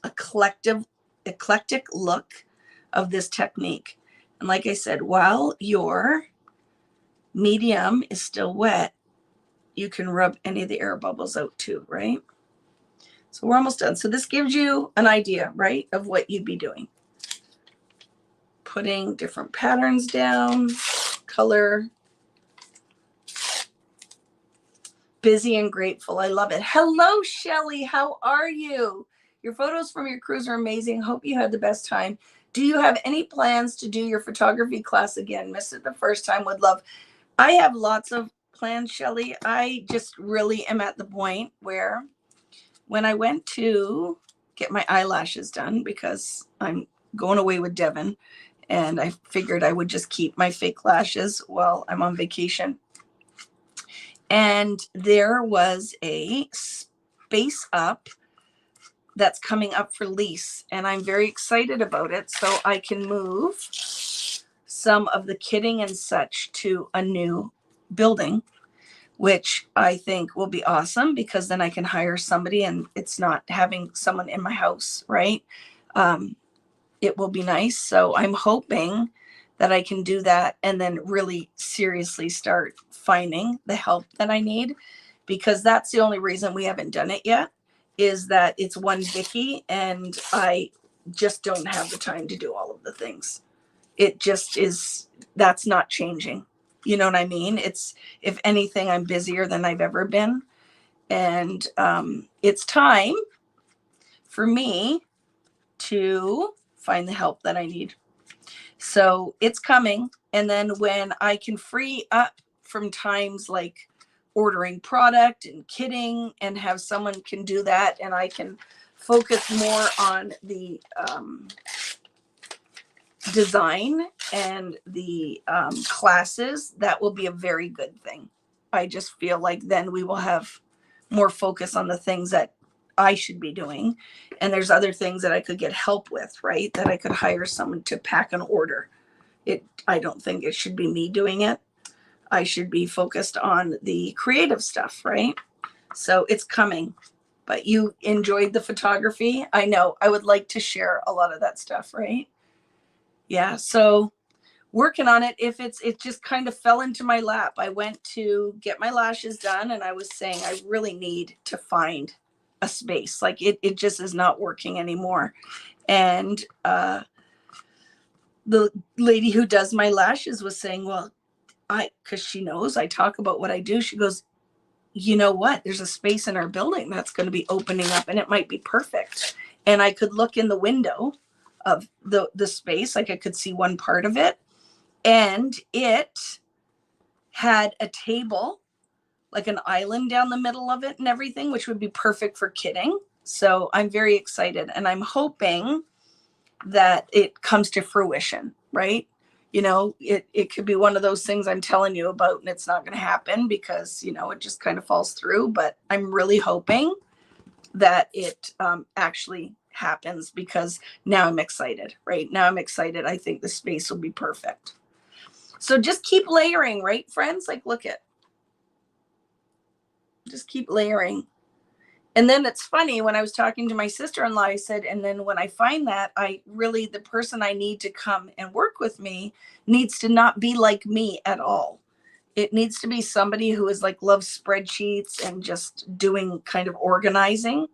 eclectic look of this technique. And like I said, while your medium is still wet, you can rub any of the air bubbles out too, right? So we're almost done. So this gives you an idea, right, of what you'd be doing. putting different patterns down, color. Busy and grateful. I love it. Hello, Shelly. How are you? Your photos from your cruise are amazing. Hope you had the best time. Do you have any plans to do your photography class again? Missed it the first time. Would love. I have lots of plans, Shelly. I just really am at the point where when I went to get my eyelashes done, because I'm going away with Devin, and I figured I would just keep my fake lashes while I'm on vacation. And there was a space up that's coming up for lease, and I'm very excited about it, so I can move some of the kitting and such to a new building, which I think will be awesome, because then I can hire somebody and it's not having someone in my house, right? It will be nice. So I'm hoping that I can do that and then really seriously start finding the help that I need, because that's the only reason we haven't done it yet, is that it's one Vicki and I just don't have the time to do all of the things. It just is, that's not changing. You know what I mean? It's, if anything, I'm busier than I've ever been. And it's time for me to find the help that I need. So it's coming. And then when I can free up from times like ordering product and kitting and have someone can do that, and I can focus more on the design and the classes, that will be a very good thing. I just feel like then we will have more focus on the things that I should be doing. And there's other things that I could get help with, right? That I could hire someone to pack an order. I don't think it should be me doing it. I should be focused on the creative stuff, right? So it's coming. But you enjoyed the photography. I know. I would like to share a lot of that stuff, right? Yeah, so working on it. It just kind of fell into my lap. I went to get my lashes done and I was saying I really need to find a space. Like it just is not working anymore. And the lady who does my lashes was saying, well, because she knows I talk about what I do, she goes, you know what? There's a space in our building that's going to be opening up and it might be perfect. And I could look in the window of the space, like I could see one part of it, and it had a table, like an island down the middle of it and everything, which would be perfect for kitting. So I'm very excited, and I'm hoping that it comes to fruition, right? You know, it could be one of those things I'm telling you about and it's not going to happen because, you know, it just kind of falls through, but I'm really hoping that it actually happens, because now I'm excited, right? Now I'm excited. I think the space will be perfect. So just keep layering, right, friends? Like, look at, just keep layering. And then it's funny, when I was talking to my sister-in-law, I said, and then when I find that, the person I need to come and work with me needs to not be like me at all. It needs to be somebody who is like, loves spreadsheets and just doing kind of organizing,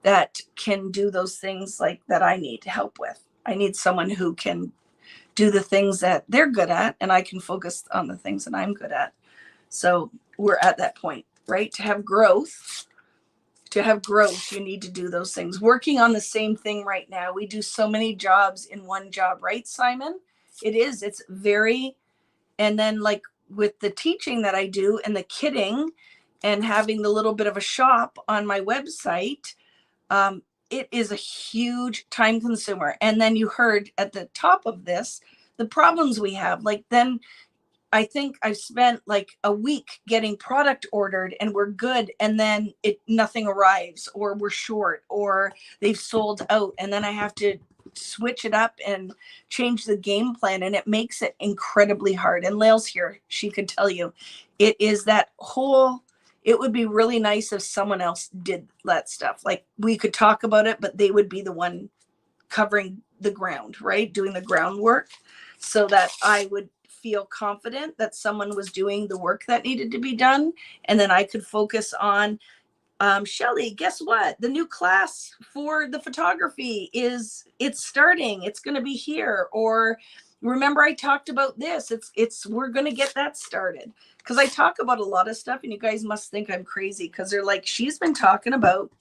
that can do those things like that I need help with. I need someone who can do the things that they're good at, and I can focus on the things that I'm good at. So we're at that point, right? To have growth, you need to do those things. Working on the same thing right now. We do so many jobs in one job, right, Simon? It's very, and then like with the teaching that I do and the kitting and having the little bit of a shop on my website, it is a huge time consumer. And then you heard at the top of this, the problems we have. Like, then I think I've spent like a week getting product ordered and we're good. And then nothing arrives, or we're short, or they've sold out. And then I have to switch it up and change the game plan. And it makes it incredibly hard. And Lail's here. She could tell you, it is that whole, it would be really nice if someone else did that stuff. Like, we could talk about it, but they would be the one covering the ground, right? Doing the groundwork, so that I would feel confident that someone was doing the work that needed to be done. And then I could focus on, Shelly, guess what? The new class for the photography it's starting. It's going to be here. Or remember I talked about this. We're going to get that started because I talk about a lot of stuff and you guys must think I'm crazy because they're like, she's been talking about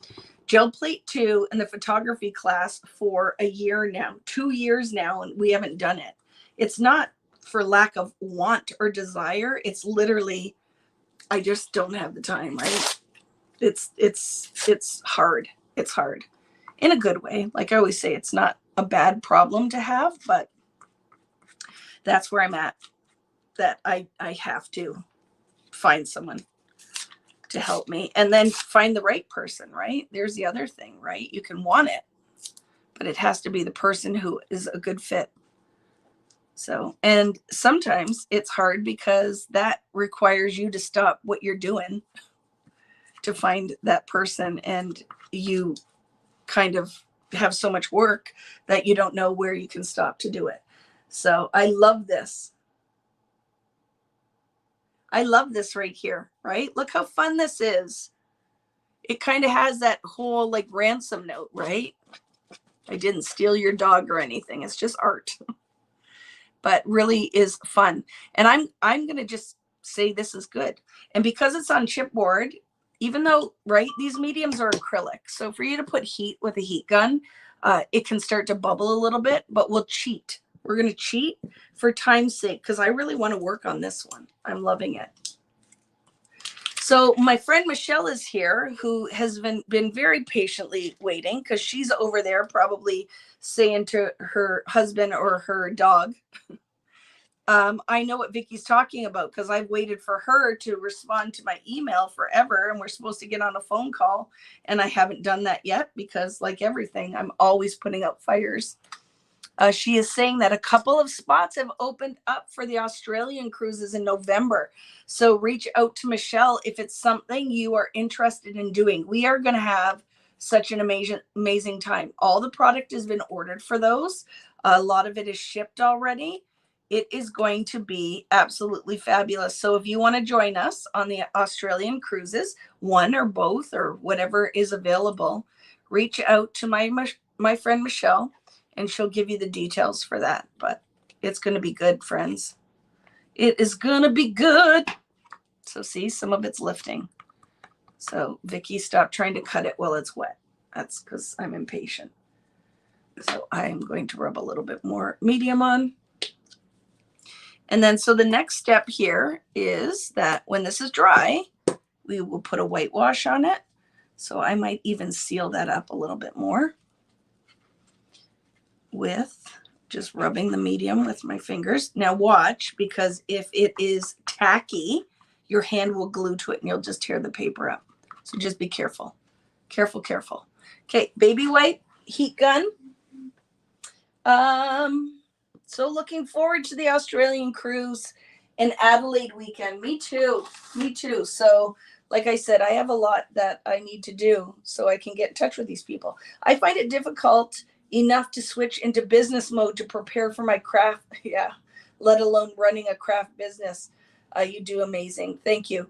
gel plate 2 in the photography class for a year now, 2 years now, and we haven't done it. It's not for lack of want or desire. It's literally, I just don't have the time, right? It's hard. It's hard in a good way. Like I always say, it's not a bad problem to have, but that's where I'm at, that I have to find someone to help me and then find the right person, right? There's the other thing, right? You can want it, but it has to be the person who is a good fit. So, and sometimes it's hard because that requires you to stop what you're doing to find that person, and you kind of have so much work that you don't know where you can stop to do it. So I love this. I love this right here, right? Look how fun this is. It kind of has that whole like ransom note, right? I didn't steal your dog or anything. It's just art. But really is fun. And I'm going to just say this is good. And because it's on chipboard, even though, right, these mediums are acrylic. So for you to put heat with a heat gun, it can start to bubble a little bit, but we'll cheat. We're going to cheat for time's sake because I really want to work on this one. I'm loving it. So my friend Michelle is here, who has been very patiently waiting because she's over there probably saying to her husband or her dog, I know what Vicki's talking about because I've waited for her to respond to my email forever, and we're supposed to get on a phone call, and I haven't done that yet because, like everything, I'm always putting out fires. She is saying that a couple of spots have opened up for the Australian cruises in November. So reach out to Michelle if it's something you are interested in doing. We are going to have such an amazing time. All the product has been ordered for those. A lot of it is shipped already. It is going to be absolutely fabulous. So if you want to join us on the Australian cruises, one or both or whatever is available, reach out to my friend Michelle, and she'll give you the details for that. But it's going to be good, friends. It is going to be good. So see, some of it's lifting. So Vicki, stop trying to cut it while it's wet. That's because I'm impatient. So I'm going to rub a little bit more medium on. And then, so the next step here is that when this is dry, we will put a whitewash on it. So I might even seal that up a little bit more with just rubbing the medium with my fingers. Now watch, because if it is tacky, your hand will glue to it and you'll just tear the paper up. So just be careful. Careful, careful. Okay, baby wipe, heat gun. So looking forward to the Australian cruise and Adelaide weekend. Me too. Me too. So like I said, I have a lot that I need to do so I can get in touch with these people. I find it difficult enough to switch into business mode to prepare for my craft. Yeah, let alone running a craft business. You do amazing. Thank you.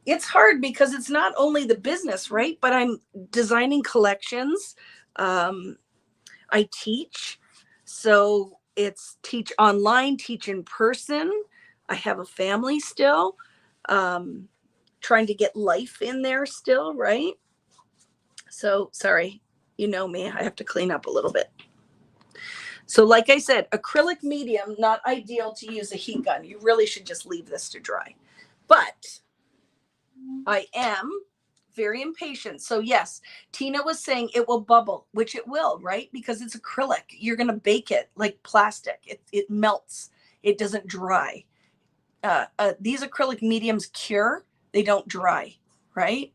It's hard because it's not only the business, right? But I'm designing collections. I teach. So it's teach online, teach in person. I have a family still. Trying to get life in there still, right? So sorry, you know me, I have to clean up a little bit. So like I said, acrylic medium, not ideal to use a heat gun. You really should just leave this to dry. But I am very impatient. So yes, Tina was saying it will bubble, which it will, right? Because it's acrylic. You're going to bake it like plastic. It melts. It doesn't dry. These acrylic mediums cure. They don't dry, right?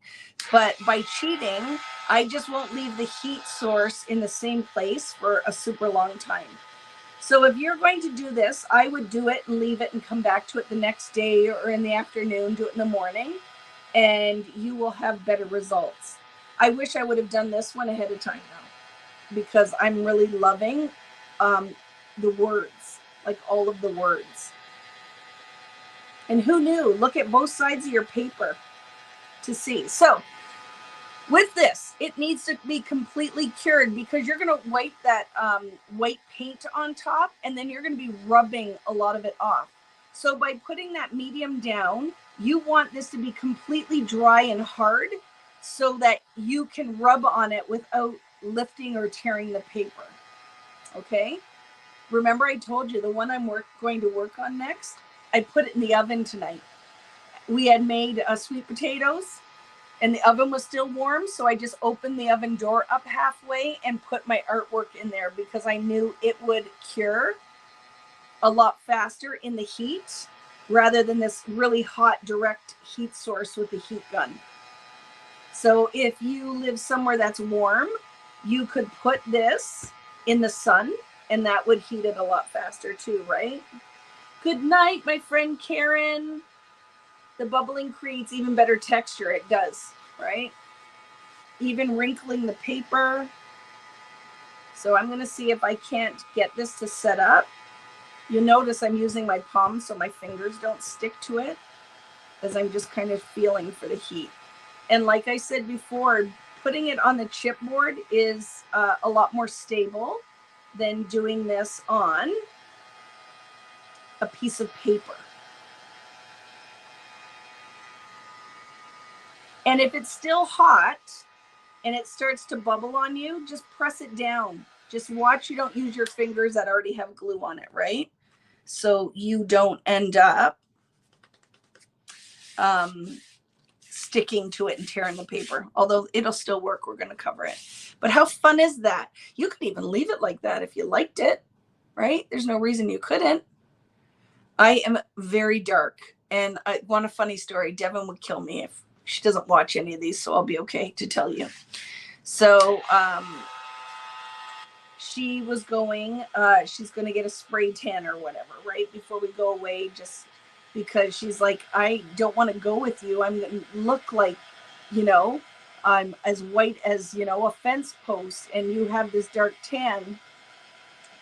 But by cheating, I just won't leave the heat source in the same place for a super long time. So if you're going to do this, I would do it and leave it and come back to it the next day or in the afternoon, do it in the morning, and you will have better results. I wish I would have done this one ahead of time now, because I'm really loving the words, like all of the words. And who knew? Look at both sides of your paper to see. So With this, it needs to be completely cured because you're going to wipe that white paint on top and then you're going to be rubbing a lot of it off. So by putting that medium down, you want this to be completely dry and hard so that you can rub on it without lifting or tearing the paper. Okay? Remember I told you the one I'm going to work on next, I put it in the oven tonight. We had made sweet potatoes and the oven was still warm, so I just opened the oven door up halfway and put my artwork in there because I knew it would cure a lot faster in the heat rather than this really hot direct heat source with the heat gun. So if you live somewhere that's warm, you could put this in the sun and that would heat it a lot faster too, right? Good night, my friend Karen. The bubbling creates even better texture. It does, right? Even wrinkling the paper. So I'm going to see if I can't get this to set up. You'll notice I'm using my palm so my fingers don't stick to it as I'm just kind of feeling for the heat. And like I said before, putting it on the chipboard is a lot more stable than doing this on a piece of paper. And if it's still hot and it starts to bubble on you, just press it down. Just watch you don't use your fingers that already have glue on it, right? So you don't end up sticking to it and tearing the paper. Although it'll still work, we're going to cover it. But how fun is that? You could even leave it like that if you liked it, right? There's no reason you couldn't. I am very dark. And I want a funny story. Devin would kill me if she doesn't watch any of these, so I'll be okay to tell you. So she was going, she's going to get a spray tan or whatever, right? Before we go away, just because she's like, I don't want to go with you. I'm going to look like, you know, I'm as white as, you know, a fence post and you have this dark tan.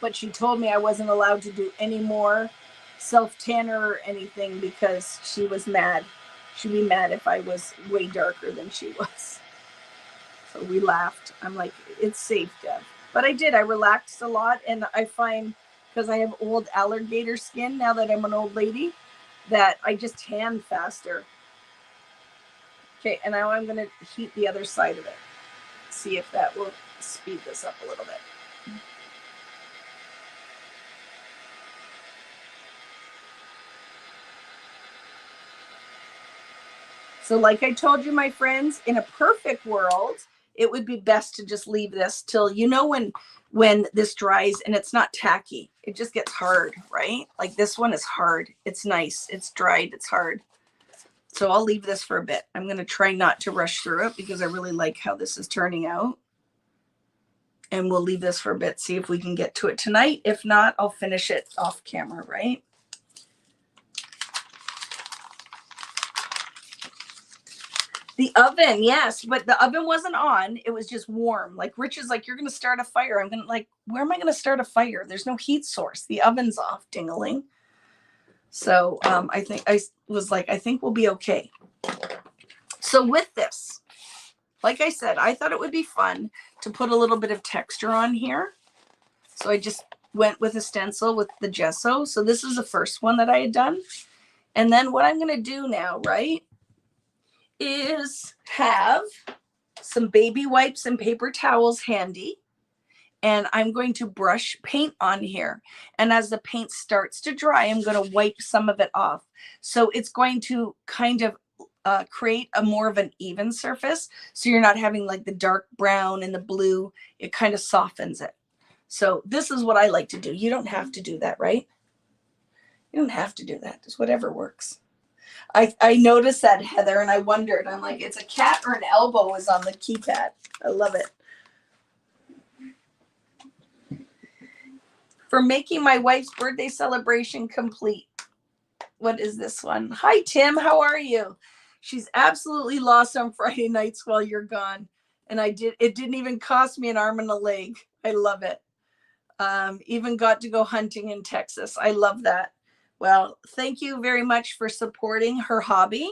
But she told me I wasn't allowed to do any more self-tanner or anything because she was mad. She'd be mad if I was way darker than she was. So we laughed. I'm like, it's safe, Dev. But I did. I relaxed a lot. And I find, because I have old alligator skin now that I'm an old lady, that I just tan faster. Okay, and now I'm going to heat the other side of it. See if that will speed this up a little bit. So like I told you, my friends, in a perfect world, it would be best to just leave this till, you know, when this dries and it's not tacky, it just gets hard, right? Like this one is hard. It's nice. It's dried. It's hard. So I'll leave this for a bit. I'm going to try not to rush through it because I really like how this is turning out. And we'll leave this for a bit, see if we can get to it tonight. If not, I'll finish it off camera, right? The oven, yes, but the oven wasn't on. It was just warm. Like Rich is like, you're going to start a fire. I'm going to like, where am I going to start a fire? There's no heat source. The oven's off, ding-a-ling. So I think I was like, I think we'll be okay. So with this, like I said, I thought it would be fun to put a little bit of texture on here. So I just went with a stencil with the gesso. So this is the first one that I had done. And then what I'm going to do now, right, is have some baby wipes and paper towels handy. And I'm going to brush paint on here. And as the paint starts to dry, I'm going to wipe some of it off. So it's going to kind of create a more of an even surface. So you're not having like the dark brown and the blue. It kind of softens it. So this is what I like to do. You don't have to do that, right? You don't have to do that. Just whatever works. I noticed that, Heather, and I wondered. I'm like, it's a cat or an elbow is on the keypad. I love it. For making my wife's birthday celebration complete. What is this one? Hi, Tim. How are you? She's absolutely lost on Friday nights while you're gone. And it didn't even cost me an arm and a leg. I love it. Even got to go hunting in Texas. I love that. Well, thank you very much for supporting her hobby.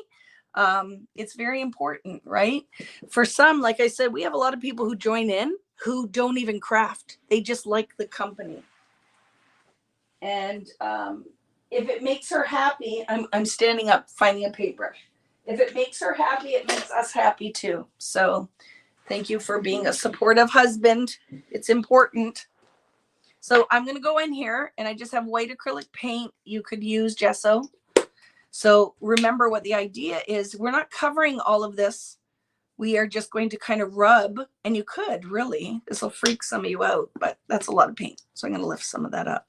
It's very important, right? For some, like I said, we have a lot of people who join in who don't even craft. They just like the company. And if it makes her happy, I'm standing up, finding a paintbrush. If it makes her happy, it makes us happy too. So thank you for being a supportive husband. It's important. So I'm going to go in here and I just have white acrylic paint. You could use gesso. So remember what the idea is. We're not covering all of this. We are just going to kind of rub, and you could really, this will freak some of you out, but that's a lot of paint. So I'm going to lift some of that up.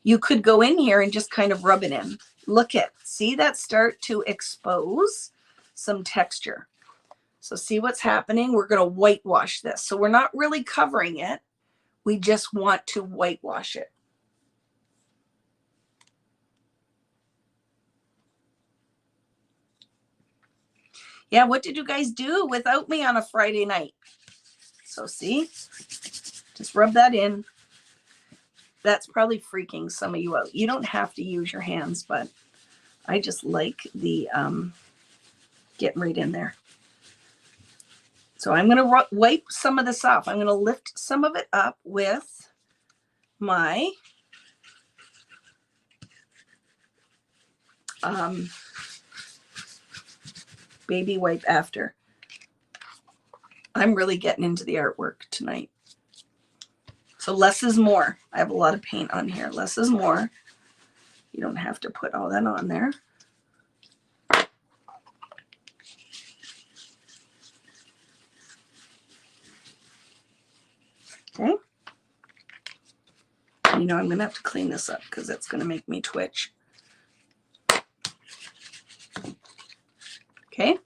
You could go in here and just kind of rub it in. Look at, see that start to expose some texture. So see what's happening? We're going to whitewash this. So we're not really covering it. We just want to whitewash it. Yeah, what did you guys do without me on a Friday night? So see, just rub that in. That's probably freaking some of you out. You don't have to use your hands, but I just like the getting right in there. So I'm going to wipe some of this off. I'm going to lift some of it up with my baby wipe after. I'm really getting into the artwork tonight. So less is more. I have a lot of paint on here. Less is more. You don't have to put all that on there. Okay. You know, I'm going to have to clean this up because it's going to make me twitch. Okay.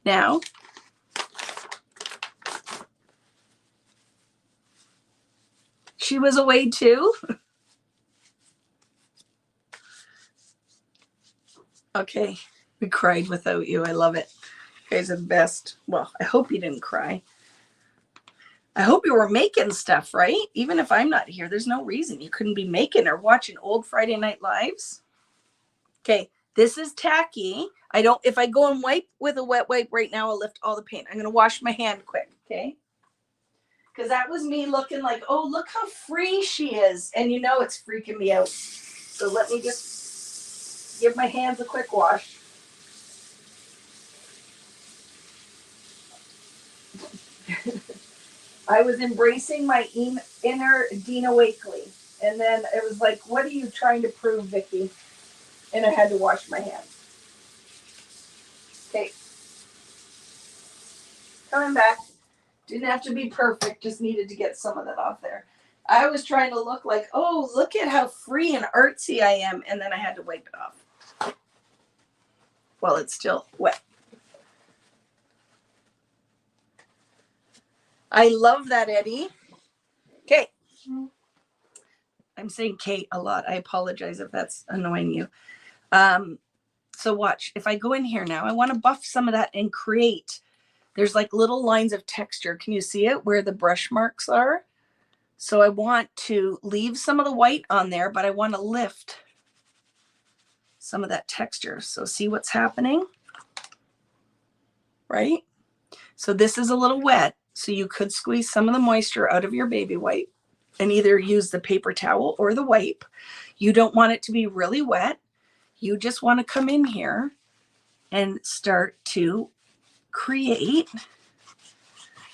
Now, she was away too. Okay. We cried without you. I love it. You guys are the best. Well, I hope you didn't cry. I hope you were making stuff, right? Even if I'm not here, there's no reason you couldn't be making or watching old Friday Night Lives. Okay, this is tacky. If I go and wipe with a wet wipe right now, I'll lift all the paint. I'm going to wash my hand quick, okay? Because that was me looking like, oh, look how free she is. And you know it's freaking me out. So let me just give my hands a quick wash. I was embracing my inner Dina Wakely. And then it was like, what are you trying to prove, Vicki? And I had to wash my hands. Okay. Coming back. Didn't have to be perfect. Just needed to get some of that off there. I was trying to look like, oh, look at how free and artsy I am. And then I had to wipe it off. Well, it's still wet. I love that, Eddie. Okay. I'm saying Kate a lot. I apologize if that's annoying you. So watch. If I go in here now, I want to buff some of that and create. There's like little lines of texture. Can you see it where the brush marks are? So I want to leave some of the white on there, but I want to lift some of that texture. So see what's happening? Right? So this is a little wet. So you could squeeze some of the moisture out of your baby wipe and either use the paper towel or the wipe. You don't want it to be really wet. You just want to come in here and start to create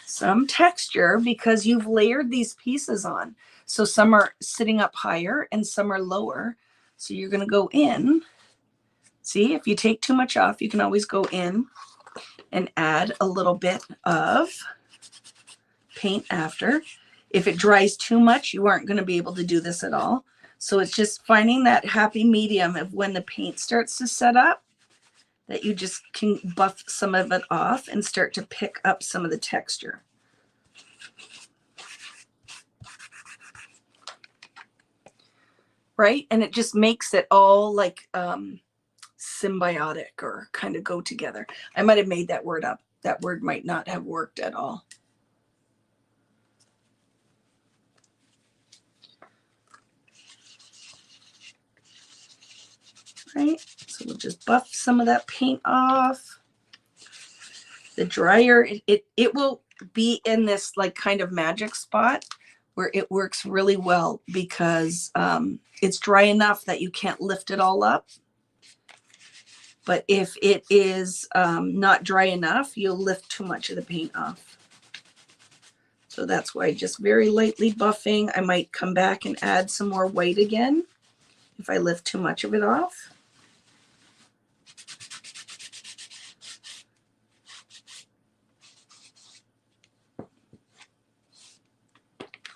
some texture because you've layered these pieces on. So some are sitting up higher and some are lower. So you're going to go in. See, if you take too much off, you can always go in and add a little bit of paint after. If it dries too much, you aren't going to be able to do this at all. So it's just finding that happy medium of when the paint starts to set up, that you just can buff some of it off and start to pick up some of the texture. Right? And it just makes it all like symbiotic or kind of go together. I might have made that word up. That word might not have worked at all. Right? So we'll just buff some of that paint off. The dryer, it will be in this like kind of magic spot where it works really well because it's dry enough that you can't lift it all up. But if it is not dry enough, you'll lift too much of the paint off. So that's why just very lightly buffing. I might come back and add some more white again if I lift too much of it off.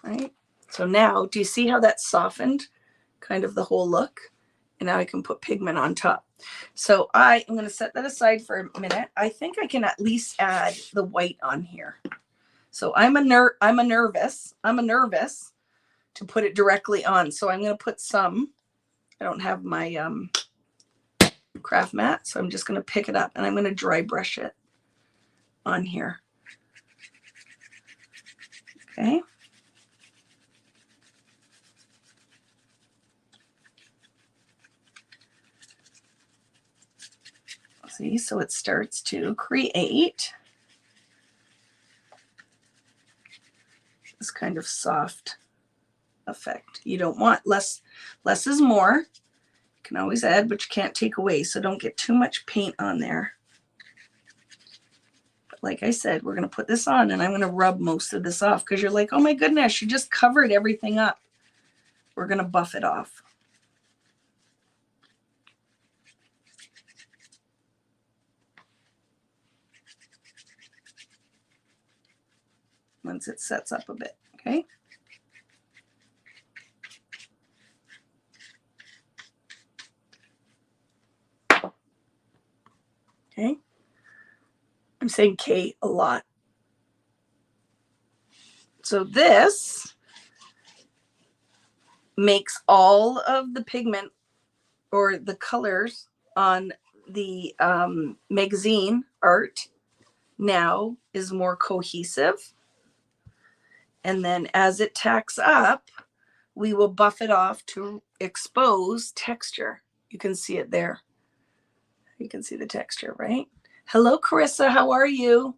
Right. So now, do you see how that softened kind of the whole look? And now I can put pigment on top. So I am going to set that aside for a minute. I think I can at least add the white on here. So I'm nervous to put it directly on. So I'm going to put some. I don't have my craft mat, so I'm just going to pick it up and I'm going to dry brush it on here. Okay. See, so it starts to create this kind of soft effect. You don't want less is more. You can always add, but you can't take away. So don't get too much paint on there. But like I said, we're going to put this on and I'm going to rub most of this off because you're like, oh my goodness, you just covered everything up. We're going to buff it off. Once it sets up a bit, okay? Okay. I'm saying K a lot. So this makes all of the pigment or the colors on the magazine art now is more cohesive. And then as it tacks up, we will buff it off to expose texture. You can see it there. You can see the texture, right? Hello, Carissa. How are you?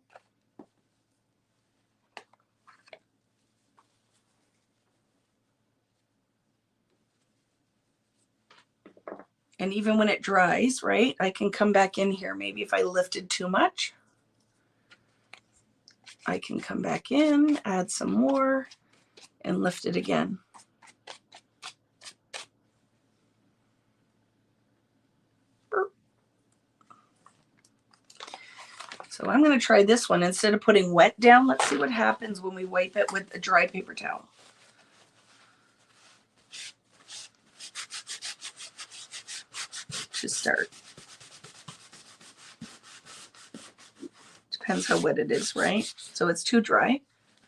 And even when it dries, right, I can come back in here. Maybe if I lifted too much, I can come back in, add some more, and lift it again. So I'm going to try this one. Instead of putting wet down, let's see what happens when we wipe it with a dry paper towel. To start. Depends how wet it is, right? So it's too dry.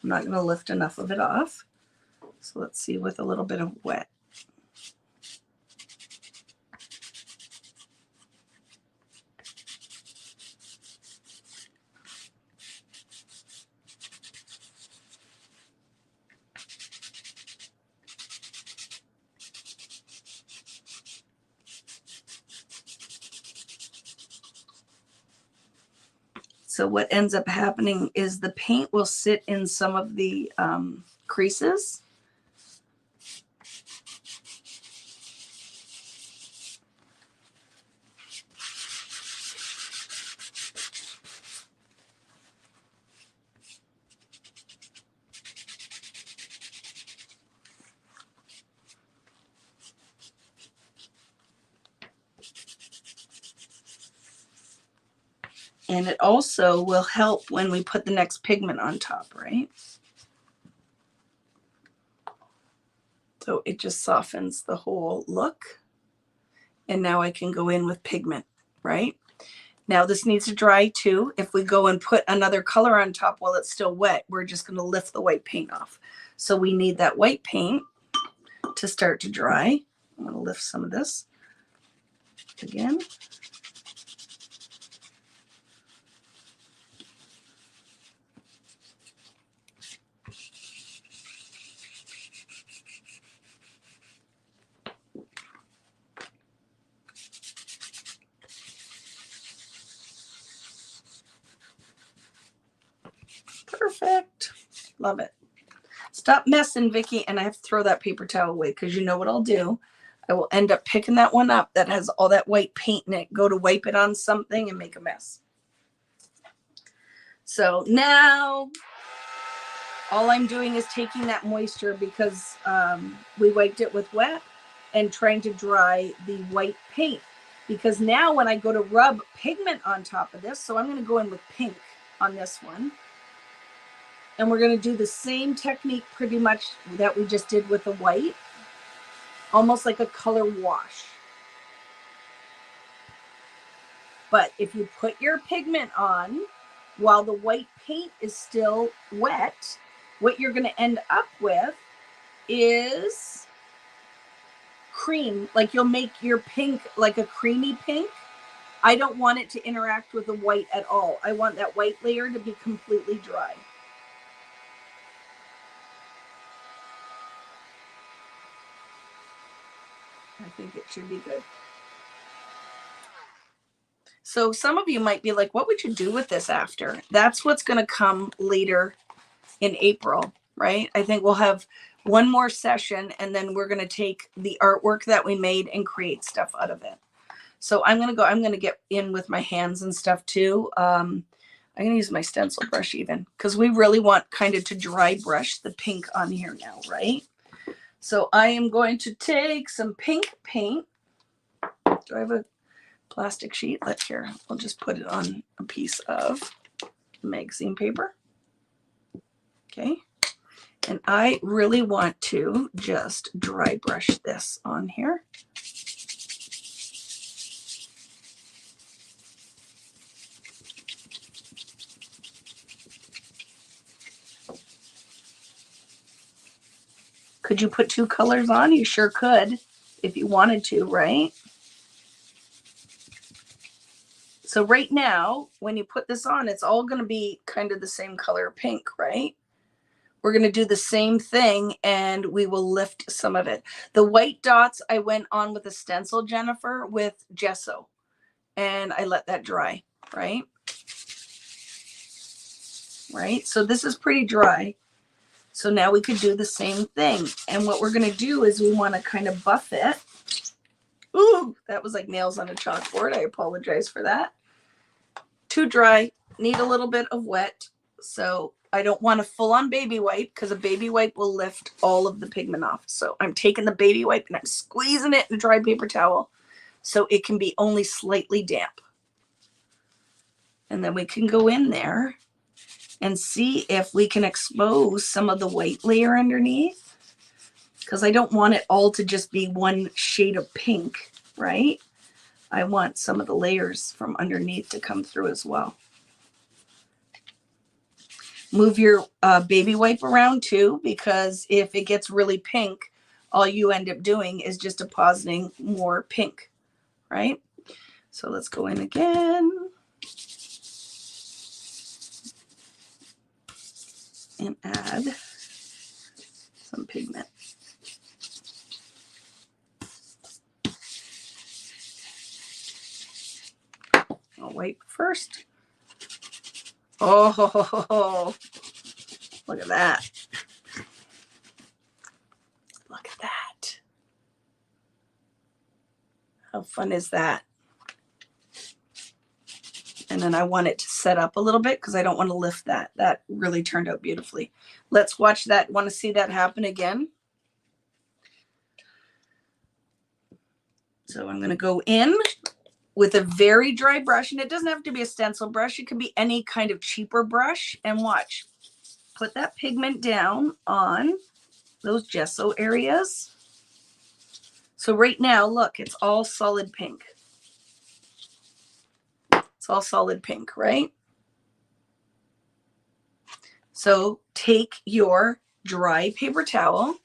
I'm not going to lift enough of it off. So let's see with a little bit of wet. So what ends up happening is the paint will sit in some of the creases. And it also will help when we put the next pigment on top, right? So it just softens the whole look. And now I can go in with pigment, right? Now this needs to dry too. If we go and put another color on top while it's still wet, we're just going to lift the white paint off. So we need that white paint to start to dry. I'm going to lift some of this again. Perfect. Love it. Stop messing, Vicki. And I have to throw that paper towel away because you know what I'll do? I will end up picking that one up that has all that white paint in it, go to wipe it on something and make a mess. So now all I'm doing is taking that moisture because we wiped it with wet and trying to dry the white paint. Because now when I go to rub pigment on top of this, so I'm going to go in with pink on this one. And we're going to do the same technique pretty much that we just did with the white. Almost like a color wash. But if you put your pigment on while the white paint is still wet, what you're going to end up with is cream. Like you'll make your pink like a creamy pink. I don't want it to interact with the white at all. I want that white layer to be completely dry. I think it should be good. So some of you might be like, what would you do with this after? That's what's going to come later in April, right? I think we'll have one more session and then we're going to take the artwork that we made and create stuff out of it. So I'm going to get in with my hands and stuff too. I'm going to use my stencil brush even because we really want kind of to dry brush the pink on here now, right? So I am going to take some pink paint. Do I have a plastic sheet? Let's here. I'll just put it on a piece of magazine paper. Okay. And I really want to just dry brush this on here. Could you put two colors on? You sure could if you wanted to, right? So right now, when you put this on, it's all going to be kind of the same color pink, right? We're going to do the same thing and we will lift some of it. The white dots I went on with a stencil, Jennifer, with gesso. And I let that dry, right? Right? So this is pretty dry. So now we could do the same thing. And what we're going to do is we want to kind of buff it. Ooh, that was like nails on a chalkboard. I apologize for that. Too dry. Need a little bit of wet. So I don't want a full-on baby wipe because a baby wipe will lift all of the pigment off. So I'm taking the baby wipe and I'm squeezing it in a dry paper towel so it can be only slightly damp. And then we can go in there and see if we can expose some of the white layer underneath because I don't want it all to just be one shade of pink, right? I want some of the layers from underneath to come through as well. Move your baby wipe around too, because if it gets really pink, all you end up doing is just depositing more pink, right? So let's go in again. And add some pigment. I'll wipe first. Oh, look at that. Look at that. How fun is that? And then I want it to set up a little bit because I don't want to lift that. That really turned out beautifully. Let's watch that. Want to see that happen again? So I'm going to go in with a very dry brush. And it doesn't have to be a stencil brush. It can be any kind of cheaper brush. And watch. Put that pigment down on those gesso areas. So right now, look, it's all solid pink. It's all solid pink, right? So take your dry paper towel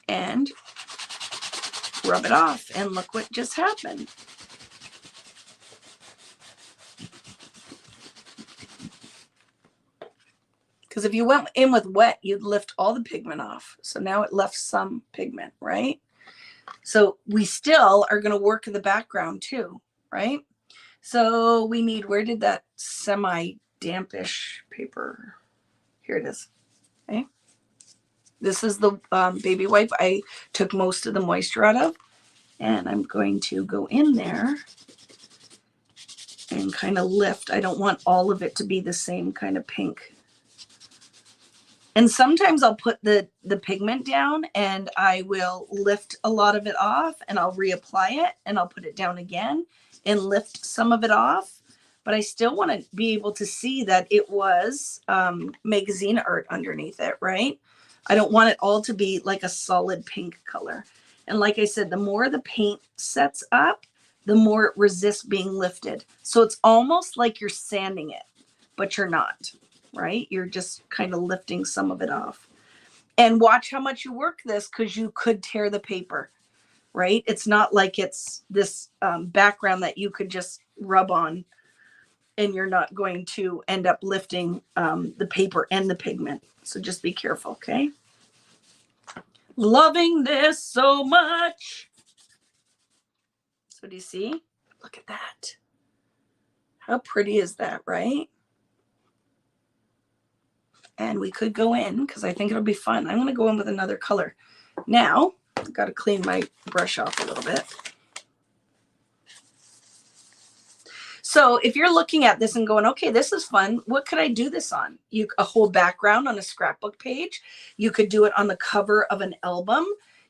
and rub it off. And look what just happened. Because if you went in with wet, you'd lift all the pigment off. So now it left some pigment, right? So we still are going to work in the background too, right? So we need, where did that semi dampish paper. Here it is. Okay. This is the baby wipe I took most of the moisture out of. And I'm going to go in there and kind of lift. I don't want all of it to be the same kind of pink. And sometimes I'll put the pigment down and I will lift a lot of it off and I'll reapply it and I'll put it down again and lift some of it off. But I still want to be able to see that it was magazine art underneath it, right? I don't want it all to be like a solid pink color. And like I said, the more the paint sets up, the more it resists being lifted. So it's almost like you're sanding it, but you're not, right? You're just kind of lifting some of it off. And watch how much you work this, because you could tear the paper, right? It's not like it's this background that you could just rub on and you're not going to end up lifting the paper and the pigment. So just be careful, okay? Loving this so much. So do you see? Look at that. How pretty is that, right? And we could go in because I think it'll be fun. I'm going to go in with another color. Now, I've got to clean my brush off a little bit. So if you're looking at this and going, okay, this is fun. What could I do this on? A whole background on a scrapbook page. You could do it on the cover of an album.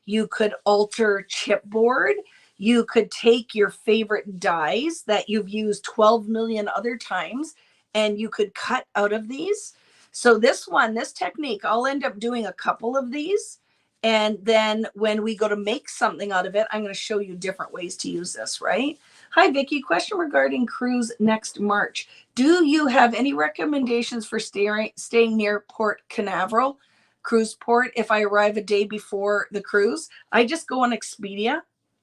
You could alter chipboard. You could take your favorite dies that you've used 12 million other times and you could cut out of these. So this technique, I'll end up doing a couple of these. And then when we go to make something out of it, I'm going to show you different ways to use this, right? Hi, Vicki. Question regarding cruise next March. Do you have any recommendations for staying near Port Canaveral cruise port if I arrive a day before the cruise? I just go on Expedia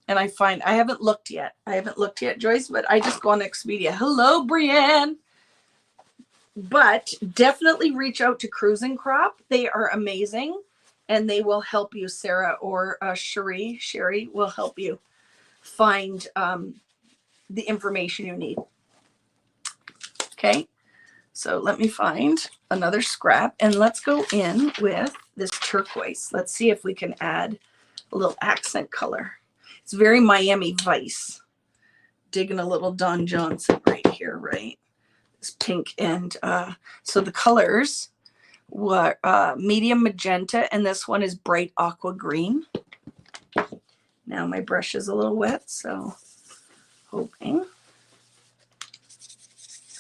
and I haven't looked yet. Joyce, but I just go on Expedia. Hello, Brienne. But definitely reach out to Cruising Crop. They are amazing and they will help you. Sarah or Sherry will help you find the information you need. Okay, so let me find another scrap and let's go in with this turquoise. Let's see if we can add a little accent color. It's very Miami Vice. Digging a little Don Johnson right here, right? It's pink. And so the colors were medium magenta and this one is bright aqua green. Now my brush is a little wet, so hoping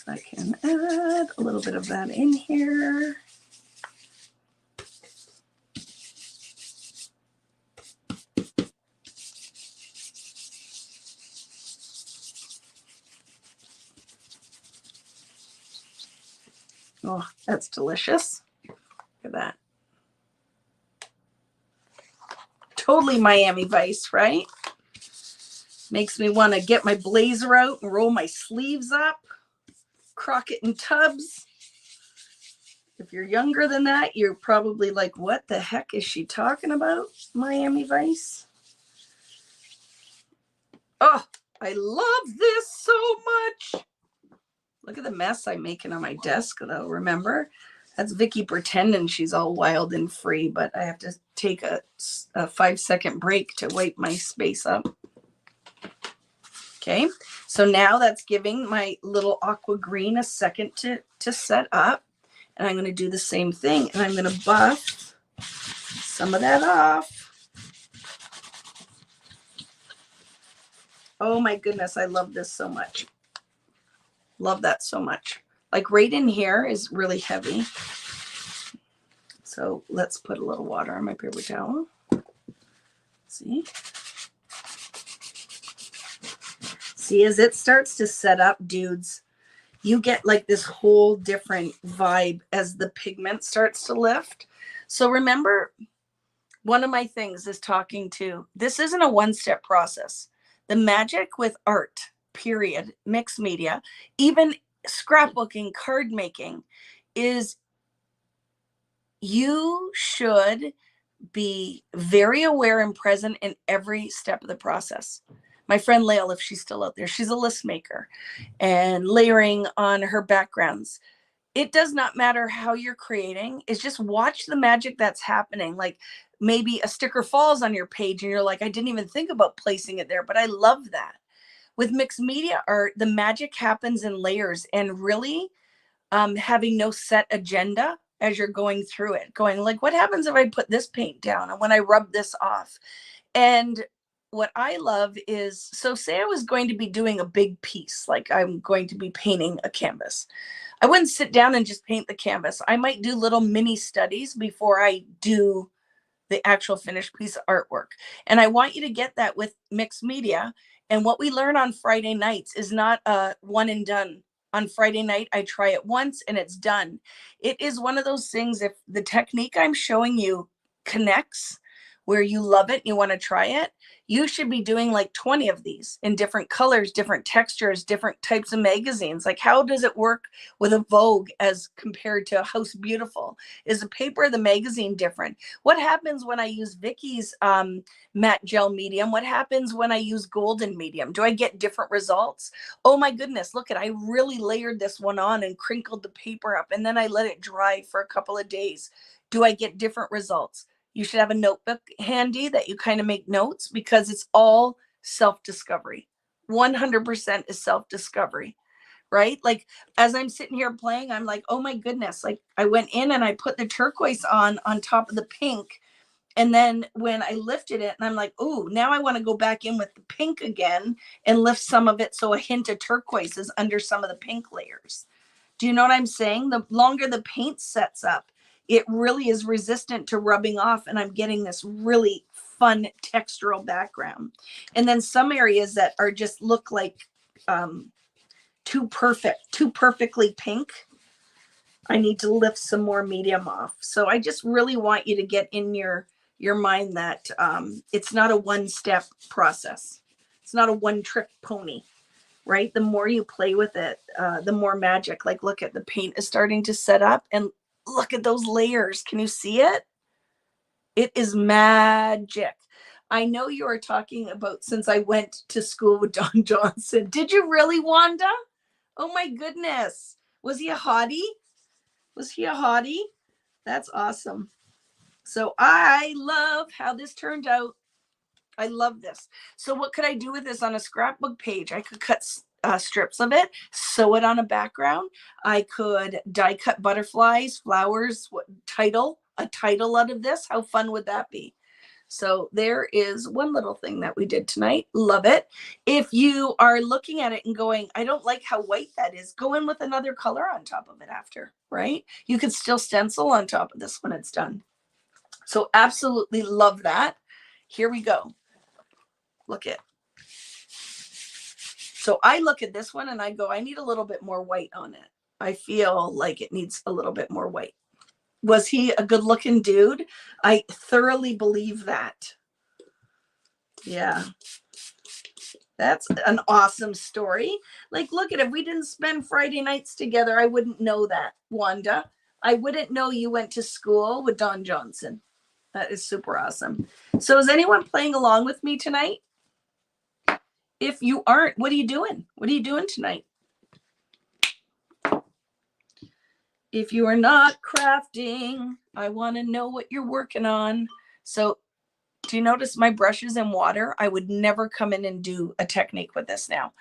I can add a little bit of that in here. Oh, that's delicious. Look at that. Totally Miami Vice, right? Makes me want to get my blazer out and roll my sleeves up. Crockett and Tubbs. If you're younger than that, you're probably like, what the heck is she talking about? Miami Vice. Oh, I love this so much. Look at the mess I'm making on my desk, though. Remember? That's Vicki pretending she's all wild and free, but I have to take a 5-second break to wipe my space up. Okay, so now that's giving my little aqua green a second to set up. And I'm going to do the same thing. And I'm going to buff some of that off. Oh my goodness, I love this so much. Love that so much. Like right in here is really heavy. So let's put a little water on my paper towel. See? See, as it starts to set up, dudes, you get like this whole different vibe as the pigment starts to lift. So remember, one of my things is talking to, this isn't a one-step process. The magic with art, period, mixed media, even scrapbooking, card making, is you should be very aware and present in every step of the process. My friend Lael, if she's still out there, she's a list maker and layering on her backgrounds. it does not matter how you're creating. It's just watch the magic that's happening. Like maybe a sticker falls on your page and you're like, I didn't even think about placing it there, but I love that. With mixed media art, the magic happens in layers, and really having no set agenda as you're going through it, going like, what happens if I put this paint down and when I rub this off? And what I love is, so say I was going to be doing a big piece, like I'm going to be painting a canvas. I wouldn't sit down and just paint the canvas. I might do little mini studies before I do the actual finished piece of artwork. And I want you to get that with mixed media. And what we learn on Friday nights is not a one and done. On Friday night, I try it once and it's done. It is one of those things, if the technique I'm showing you connects where you love it, you want to try it, you should be doing like 20 of these in different colors, different textures, different types of magazines. Like, how does it work with a Vogue as compared to a House Beautiful? Is the paper of the magazine different? What happens when I use Vicki's matte gel medium? What happens when I use golden medium? Do I get different results? Oh my goodness, look at, I really layered this one on and crinkled the paper up, and then I let it dry for a couple of days. Do I get different results? You should have a notebook handy that you kind of make notes, because it's all self-discovery. 100% is self-discovery, right? Like as I'm sitting here playing, I'm like, oh my goodness, like I went in and I put the turquoise on top of the pink. And then when I lifted it and I'm like, oh, now I want to go back in with the pink again and lift some of it so a hint of turquoise is under some of the pink layers. Do you know what I'm saying? The longer the paint sets up, it really is resistant to rubbing off, and I'm getting this really fun textural background. And then some areas that are just look like too perfectly pink, I need to lift some more medium off. So I just really want you to get in your mind that it's not a one-step process. It's not a one-trick pony, right? The more you play with it, the more magic. Like, look at, the paint is starting to set up, and look at those layers. Can you see it? It is magic. I know you are talking about, since I went to school with Don Johnson. Did you really, Wanda? Oh my goodness. Was he a hottie? Was he a hottie? That's awesome. So I love how this turned out. I love this. So what could I do with this on a scrapbook page? I could cut strips of it, sew it on a background. I could die cut butterflies, flowers, a title out of this. How fun would that be? So there is one little thing that we did tonight. Love it. If you are looking at it and going, I don't like how white that is, go in with another color on top of it after, right? You could still stencil on top of this when it's done. So absolutely love that. Here we go. Look at. So I look at this one and I go, I need a little bit more white on it. I feel like it needs a little bit more white. Was he a good looking dude? I thoroughly believe that. Yeah. That's an awesome story. Like, look at, if we didn't spend Friday nights together, I wouldn't know that, Wanda. I wouldn't know you went to school with Don Johnson. That is super awesome. So is anyone playing along with me tonight? If you aren't, what are you doing? What are you doing tonight? If you are not crafting, I want to know what you're working on. So do you notice my brush is in water? I would never come in and do a technique with this now.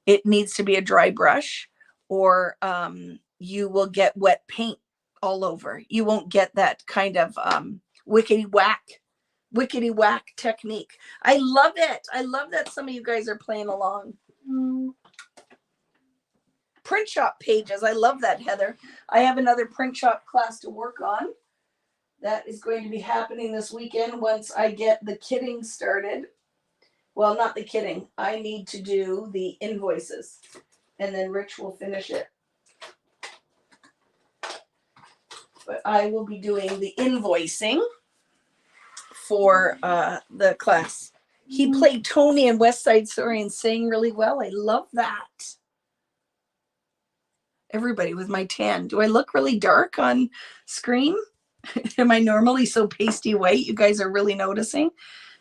It needs to be a dry brush, or you will get wet paint all over. You won't get that kind of wickety whack technique. I love it. I love that some of you guys are playing along. Print shop pages. I love that, Heather. I have another print shop class to work on. That is going to be happening this weekend once I get the kitting started. Well, not the kitting. I need to do the invoices, and then Rich will finish it. But I will be doing the invoicing for the class. He played Tony in West Side Story and sang really well. I love that. Everybody with my tan. Do I look really dark on screen? Am I normally so pasty white? You guys are really noticing.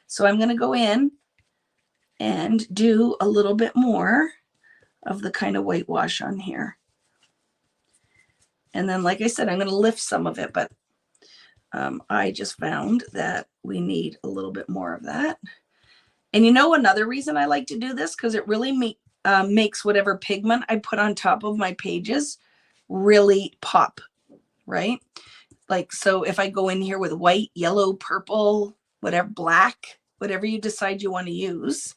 So I'm going to go in and do a little bit more of the kind of whitewash on here. And then, like I said, I'm going to lift some of it, but I just found that we need a little bit more of that. And you know, another reason I like to do this, because it really makes whatever pigment I put on top of my pages really pop, right? Like, so if I go in here with white, yellow, purple, whatever, black, whatever you decide you want to use,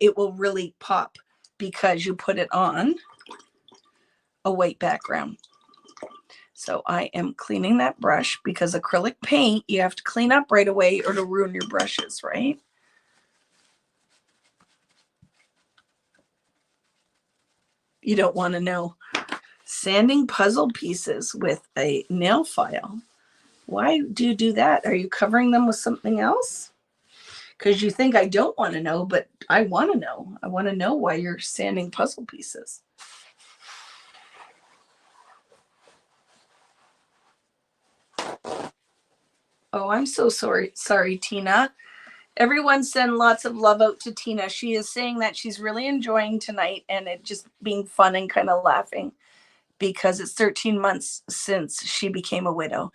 it will really pop because you put it on a white background. So I am cleaning that brush because acrylic paint, you have to clean up right away or it'll ruin your brushes, right? You don't want to know. Sanding puzzle pieces with a nail file. Why do you do that? Are you covering them with something else? Because you think I don't want to know, but I want to know. I want to know why you're sanding puzzle pieces. Oh, I'm so sorry. Sorry, Tina. Everyone send lots of love out to Tina. She is saying that she's really enjoying tonight and it just being fun and kind of laughing because it's 13 months since she became a widow.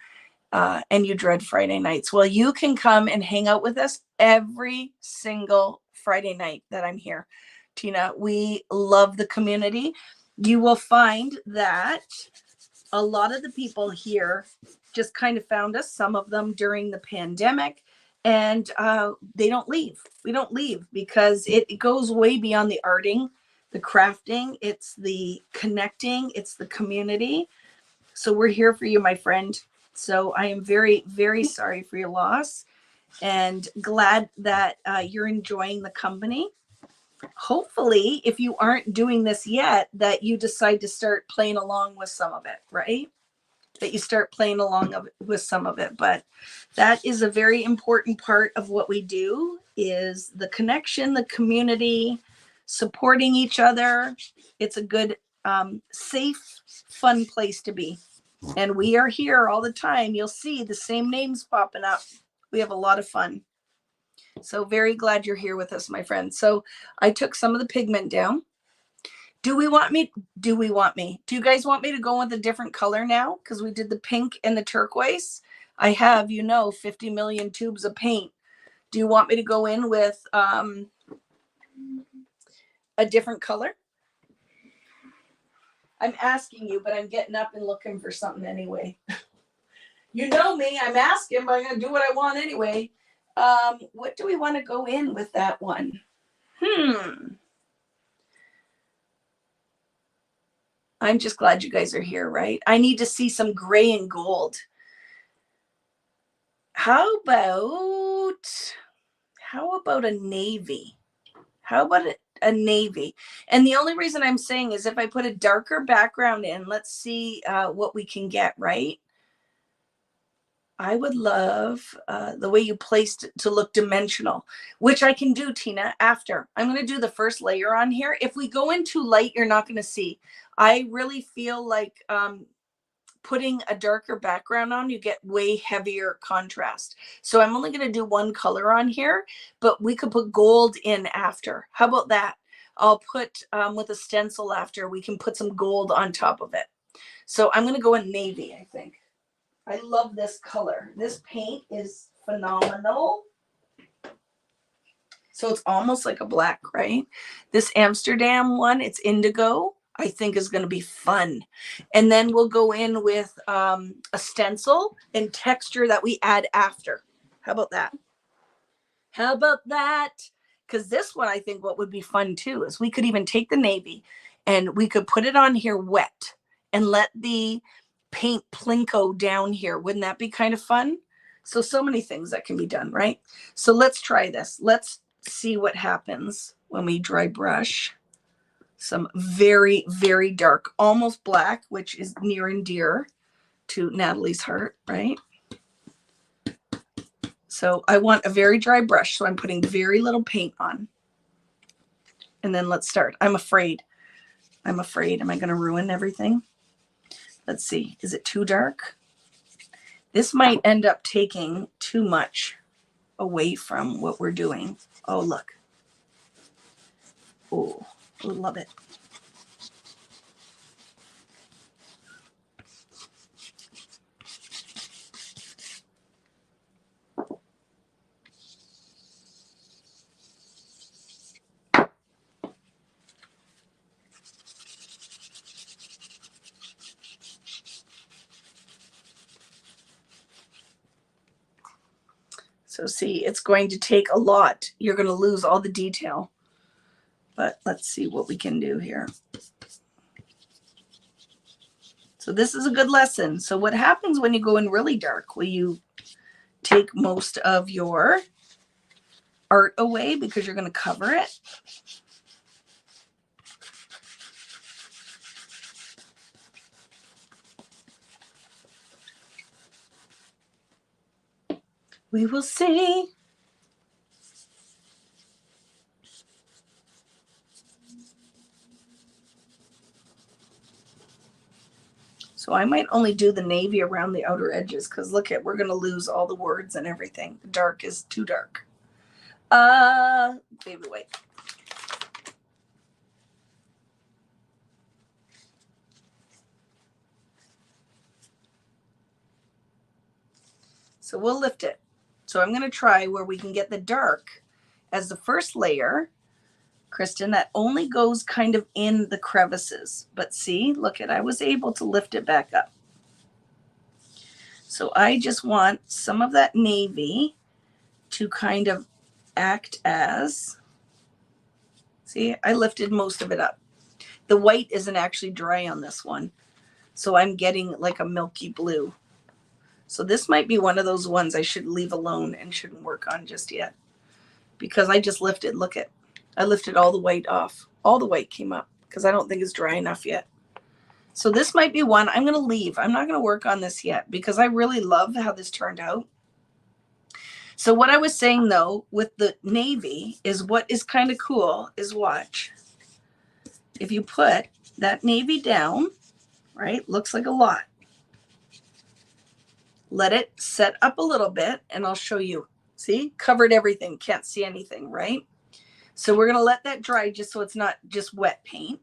And you dread Friday nights. Well, you can come and hang out with us every single Friday night that I'm here, Tina. We love the community. You will find that a lot of the people here just kind of found us, some of them during the pandemic, and they don't leave. We don't leave because it goes way beyond the arting, the crafting, it's the connecting, it's the community. So we're here for you, my friend. So I am very, very sorry for your loss and glad that you're enjoying the company. Hopefully, if you aren't doing this yet, that you decide to start playing along with some of it, right? That you start playing along with some of it. But that is a very important part of what we do is the connection, the community, supporting each other. It's a good, safe, fun place to be. And we are here all the time. You'll see the same names popping up. We have a lot of fun. So very glad you're here with us, my friend. So I took some of the pigment down. Do you guys want me to go with a different color now? Because we did the pink and the turquoise. I have, 50 million tubes of paint. Do you want me to go in with a different color? I'm asking you, but I'm getting up and looking for something anyway. You know me, I'm asking, but I'm going to do what I want anyway. What do we want to go in with that one? I'm just glad you guys are here, right? I need to see some gray and gold. How about a navy? How about a navy? And the only reason I'm saying is if I put a darker background in, let's see what we can get, right? I would love the way you placed it to look dimensional, which I can do, Tina, after. I'm going to do the first layer on here. If we go in too light, you're not going to see. I really feel like putting a darker background on, you get way heavier contrast. So I'm only going to do one color on here, but we could put gold in after. How about that? I'll put with a stencil after, we can put some gold on top of it. So I'm going to go in navy, I think. I love this color. This paint is phenomenal. So it's almost like a black, right? This Amsterdam one, it's indigo, I think is going to be fun. And then we'll go in with a stencil and texture that we add after. How about that? How about that? Because this one, I think what would be fun too is we could even take the navy and we could put it on here wet and let the paint plinko down here. Wouldn't that be kind of fun? So many things that can be done, right? So let's try this. Let's see what happens when we dry brush some very, very dark, almost black, which is near and dear to Natalie's heart, right? So I want a very dry brush. So I'm putting very little paint on. And then let's start. I'm afraid. Am I going to ruin everything? Let's see. Is it too dark? This might end up taking too much away from what we're doing. Oh, look. Oh, love it. So see, it's going to take a lot. You're going to lose all the detail. But let's see what we can do here. So this is a good lesson. So what happens when you go in really dark? Will you take most of your art away because you're going to cover it? We will see. So I might only do the navy around the outer edges because look at, we're going to lose all the words and everything. The dark is too dark. Baby white. So we'll lift it. So I'm going to try where we can get the dark as the first layer. Kristen, that only goes kind of in the crevices. But see, look at, I was able to lift it back up. So I just want some of that navy to kind of act as, see, I lifted most of it up. The white isn't actually dry on this one. So I'm getting like a milky blue. So this might be one of those ones I should leave alone and shouldn't work on just yet. Because I just lifted, look at, I lifted all the white off. All the white came up because I don't think it's dry enough yet. So this might be one I'm going to leave. I'm not going to work on this yet because I really love how this turned out. So what I was saying though, with the navy is what is kind of cool is watch. If you put that navy down, right, looks like a lot. Let it set up a little bit and I'll show you. See, covered everything. Can't see anything, right? So we're going to let that dry just so it's not just wet paint.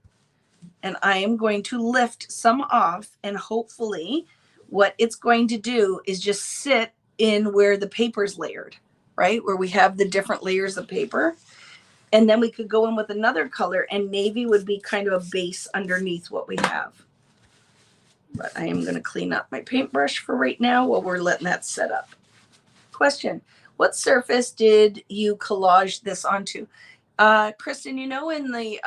And I am going to lift some off and hopefully what it's going to do is just sit in where the paper's layered, right? Where we have the different layers of paper. And then we could go in with another color and navy would be kind of a base underneath what we have. But I am going to clean up my paintbrush for right now while we're letting that set up. Question, what surface did you collage this onto? Kristen, you know in the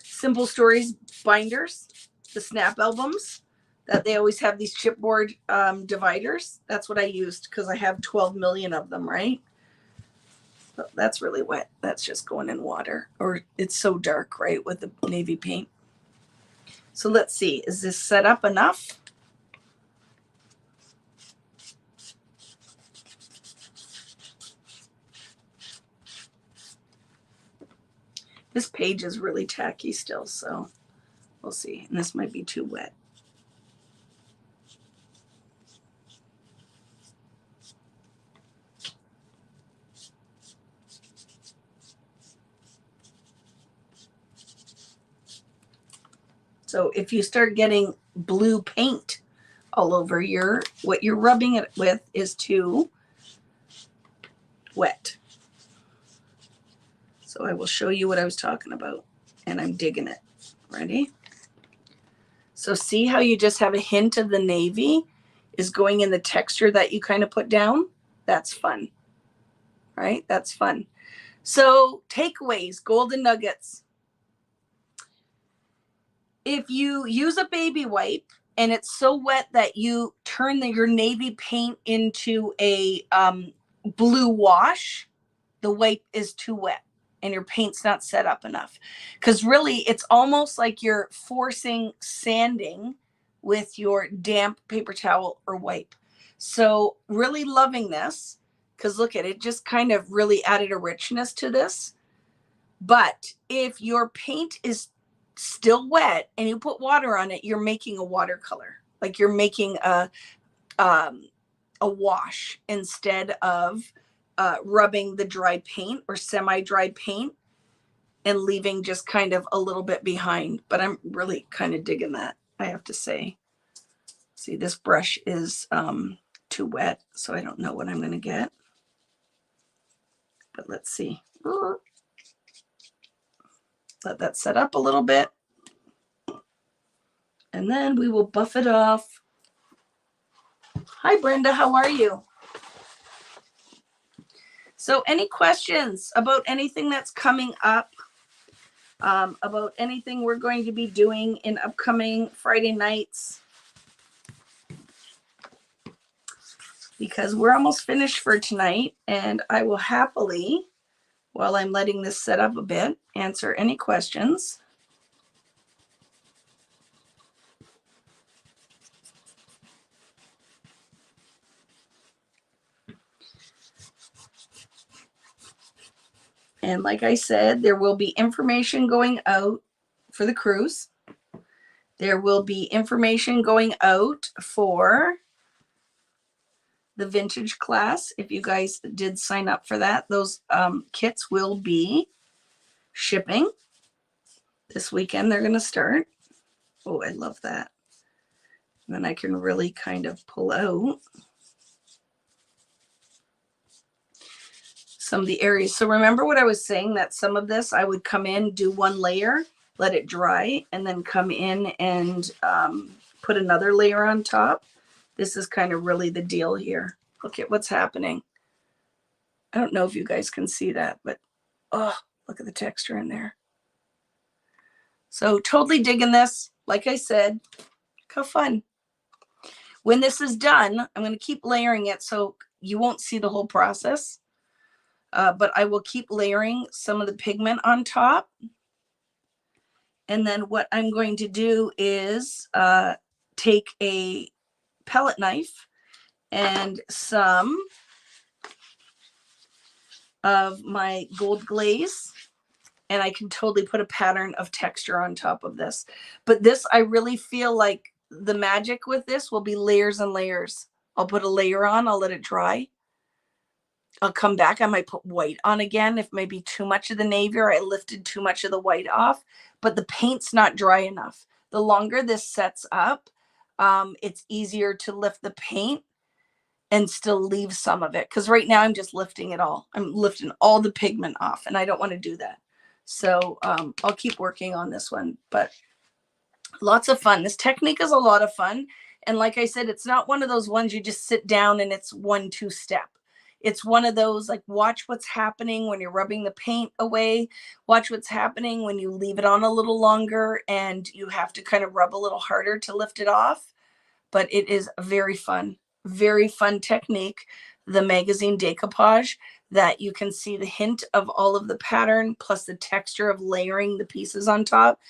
Simple Stories binders, the snap albums, that they always have these chipboard dividers? That's what I used because I have 12 million of them, right? But that's really wet. That's just going in water. Or it's so dark, right, with the navy paint. So let's see, is this set up enough? This page is really tacky still, so we'll see. And this might be too wet. So if you start getting blue paint all over what you're rubbing it with is too wet. So I will show you what I was talking about and I'm digging it. Ready? So see how you just have a hint of the navy is going in the texture that you kind of put down? That's fun, right? That's fun. So takeaways, golden nuggets. If you use a baby wipe and it's so wet that you turn your navy paint into a blue wash, the wipe is too wet and your paint's not set up enough. Because really, it's almost like you're forcing sanding with your damp paper towel or wipe. So really loving this because look at it, just kind of really added a richness to this. But if your paint is still wet and you put water on it, you're making a watercolor. Like you're making a wash instead of rubbing the dry paint or semi-dry paint and leaving just kind of a little bit behind. But I'm really kind of digging that, I have to say. See, this brush is too wet, so I don't know what I'm going to get. But let's see. Let that set up a little bit. And then we will buff it off. Hi, Brenda. How are you? So any questions about anything that's coming up, about anything we're going to be doing in upcoming Friday nights? Because we're almost finished for tonight, and I will happily, while I'm letting this set up a bit, answer any questions. And like I said, there will be information going out for the cruise. There will be information going out for the vintage class. If you guys did sign up for that, those kits will be shipping this weekend. They're going to start. Oh, I love that. And then I can really kind of pull out some of the areas. So remember what I was saying, that some of this I would come in, do one layer, let it dry, and then come in and put another layer on top. This is kind of really the deal here. Look at what's happening. I don't know if you guys can see that, but oh, look at the texture in there. So totally digging this. Like I said, how fun. When this is done, I'm going to keep layering it so you won't see the whole process. But I will keep layering some of the pigment on top. And then what I'm going to do is take a palette knife and some of my gold glaze, and I can totally put a pattern of texture on top of this. But this, I really feel like the magic with this will be layers and layers. I'll put a layer on, I'll let it dry. I'll come back, I might put white on again if maybe too much of the navy or I lifted too much of the white off, but the paint's not dry enough. The longer this sets up, it's easier to lift the paint and still leave some of it. Because right now I'm just lifting it all. I'm lifting all the pigment off, and I don't want to do that. So I'll keep working on this one, but lots of fun. This technique is a lot of fun. And like I said, it's not one of those ones you just sit down and it's 1-2 step. It's one of those, like, watch what's happening when you're rubbing the paint away. Watch what's happening when you leave it on a little longer and you have to kind of rub a little harder to lift it off. But it is very fun technique. The magazine decoupage, that you can see the hint of all of the pattern plus the texture of layering the pieces on top.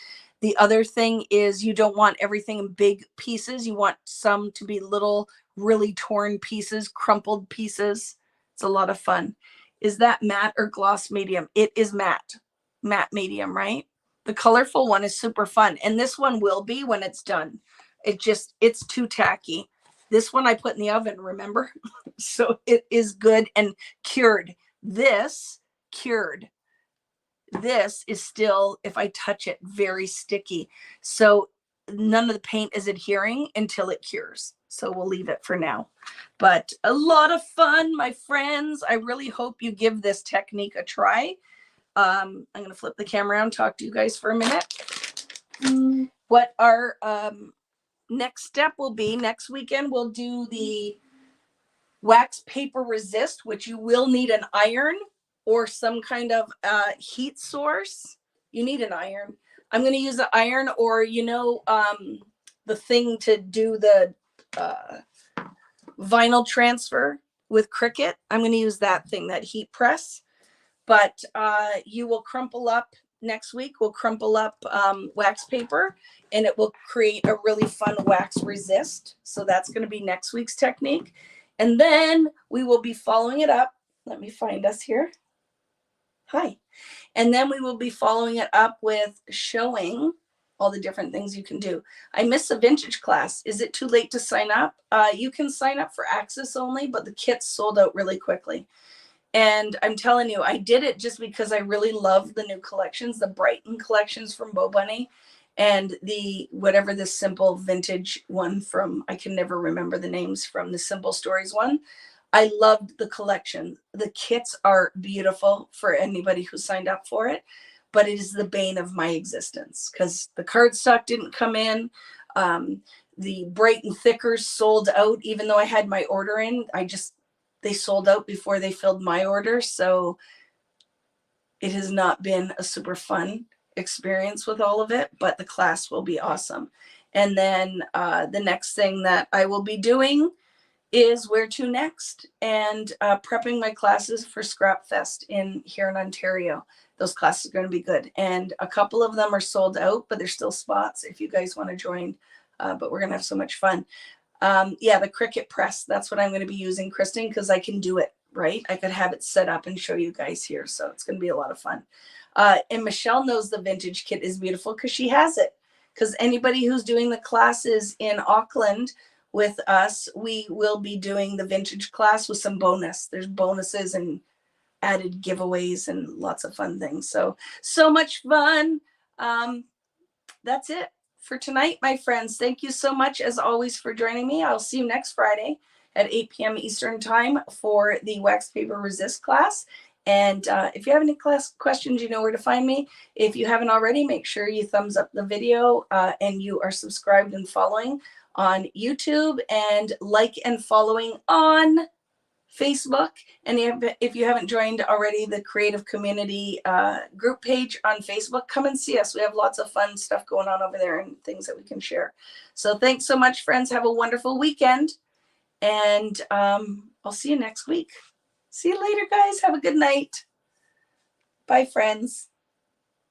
The other thing is you don't want everything in big pieces. You want some to be little, really torn pieces, crumpled pieces. It's a lot of fun. Is that matte or gloss medium? It is matte medium, right? The colorful one is super fun. And this one will be when it's done. It's too tacky. This one I put in the oven, remember? So it is good and cured. This cured. This is still, if I touch it, very sticky. So none of the paint is adhering until it cures. So we'll leave it for now. But a lot of fun, my friends. I really hope you give this technique a try. I'm going to flip the camera around, talk to you guys for a minute. What our next step will be, next weekend, we'll do the wax paper resist, which you will need an iron or some kind of heat source. You need an iron. I'm going to use an iron, or, the thing to do the vinyl transfer with Cricut. I'm going to use that thing, that heat press. But you will crumple up next week. We'll crumple up wax paper, and it will create a really fun wax resist. So that's going to be next week's technique. And then we will be following it up. Let me find us here. Hi. And then we will be following it up with showing all the different things you can do. I missed the vintage class. Is it too late to sign up? You can sign up for access only, but the kits sold out really quickly. And I'm telling you, I did it just because I really love the new collections, the Brighton collections from Bo Bunny, and the whatever the simple vintage one from, I can never remember the names, from the Simple Stories one. I loved the collection. The kits are beautiful for anybody who signed up for it, but it is the bane of my existence because the cardstock didn't come in. The Brighton thickers sold out, even though I had my order in. they sold out before they filled my order. So it has not been a super fun experience with all of it, but the class will be awesome. And then the next thing that I will be doing is where to next, and prepping my classes for Scrap Fest here in Ontario. Those classes are going to be good. And a couple of them are sold out, but there's still spots if you guys want to join. But we're going to have so much fun. Yeah, the Cricut press, that's what I'm going to be using, Kristen, because I can do it, right? I could have it set up and show you guys here. So it's going to be a lot of fun. And Michelle knows the vintage kit is beautiful because she has it. Because anybody who's doing the classes in Auckland with us, we will be doing the vintage class with some bonus. There's bonuses and added giveaways and lots of fun things. So much fun. That's it for tonight, my friends. Thank you so much, as always, for joining me. I'll see you next Friday at 8 p.m. Eastern Time for the Wax Paper Resist class. And if you have any questions, you know where to find me. If you haven't already, make sure you thumbs up the video and you are subscribed and following on YouTube, and like and following on Facebook. And if you haven't joined already the Creative Community group page on Facebook, come and see us. We have lots of fun stuff going on over there and things that we can share. So thanks so much, friends. Have a wonderful weekend. And I'll see you next week. See you later, guys. Have a good night. Bye, friends.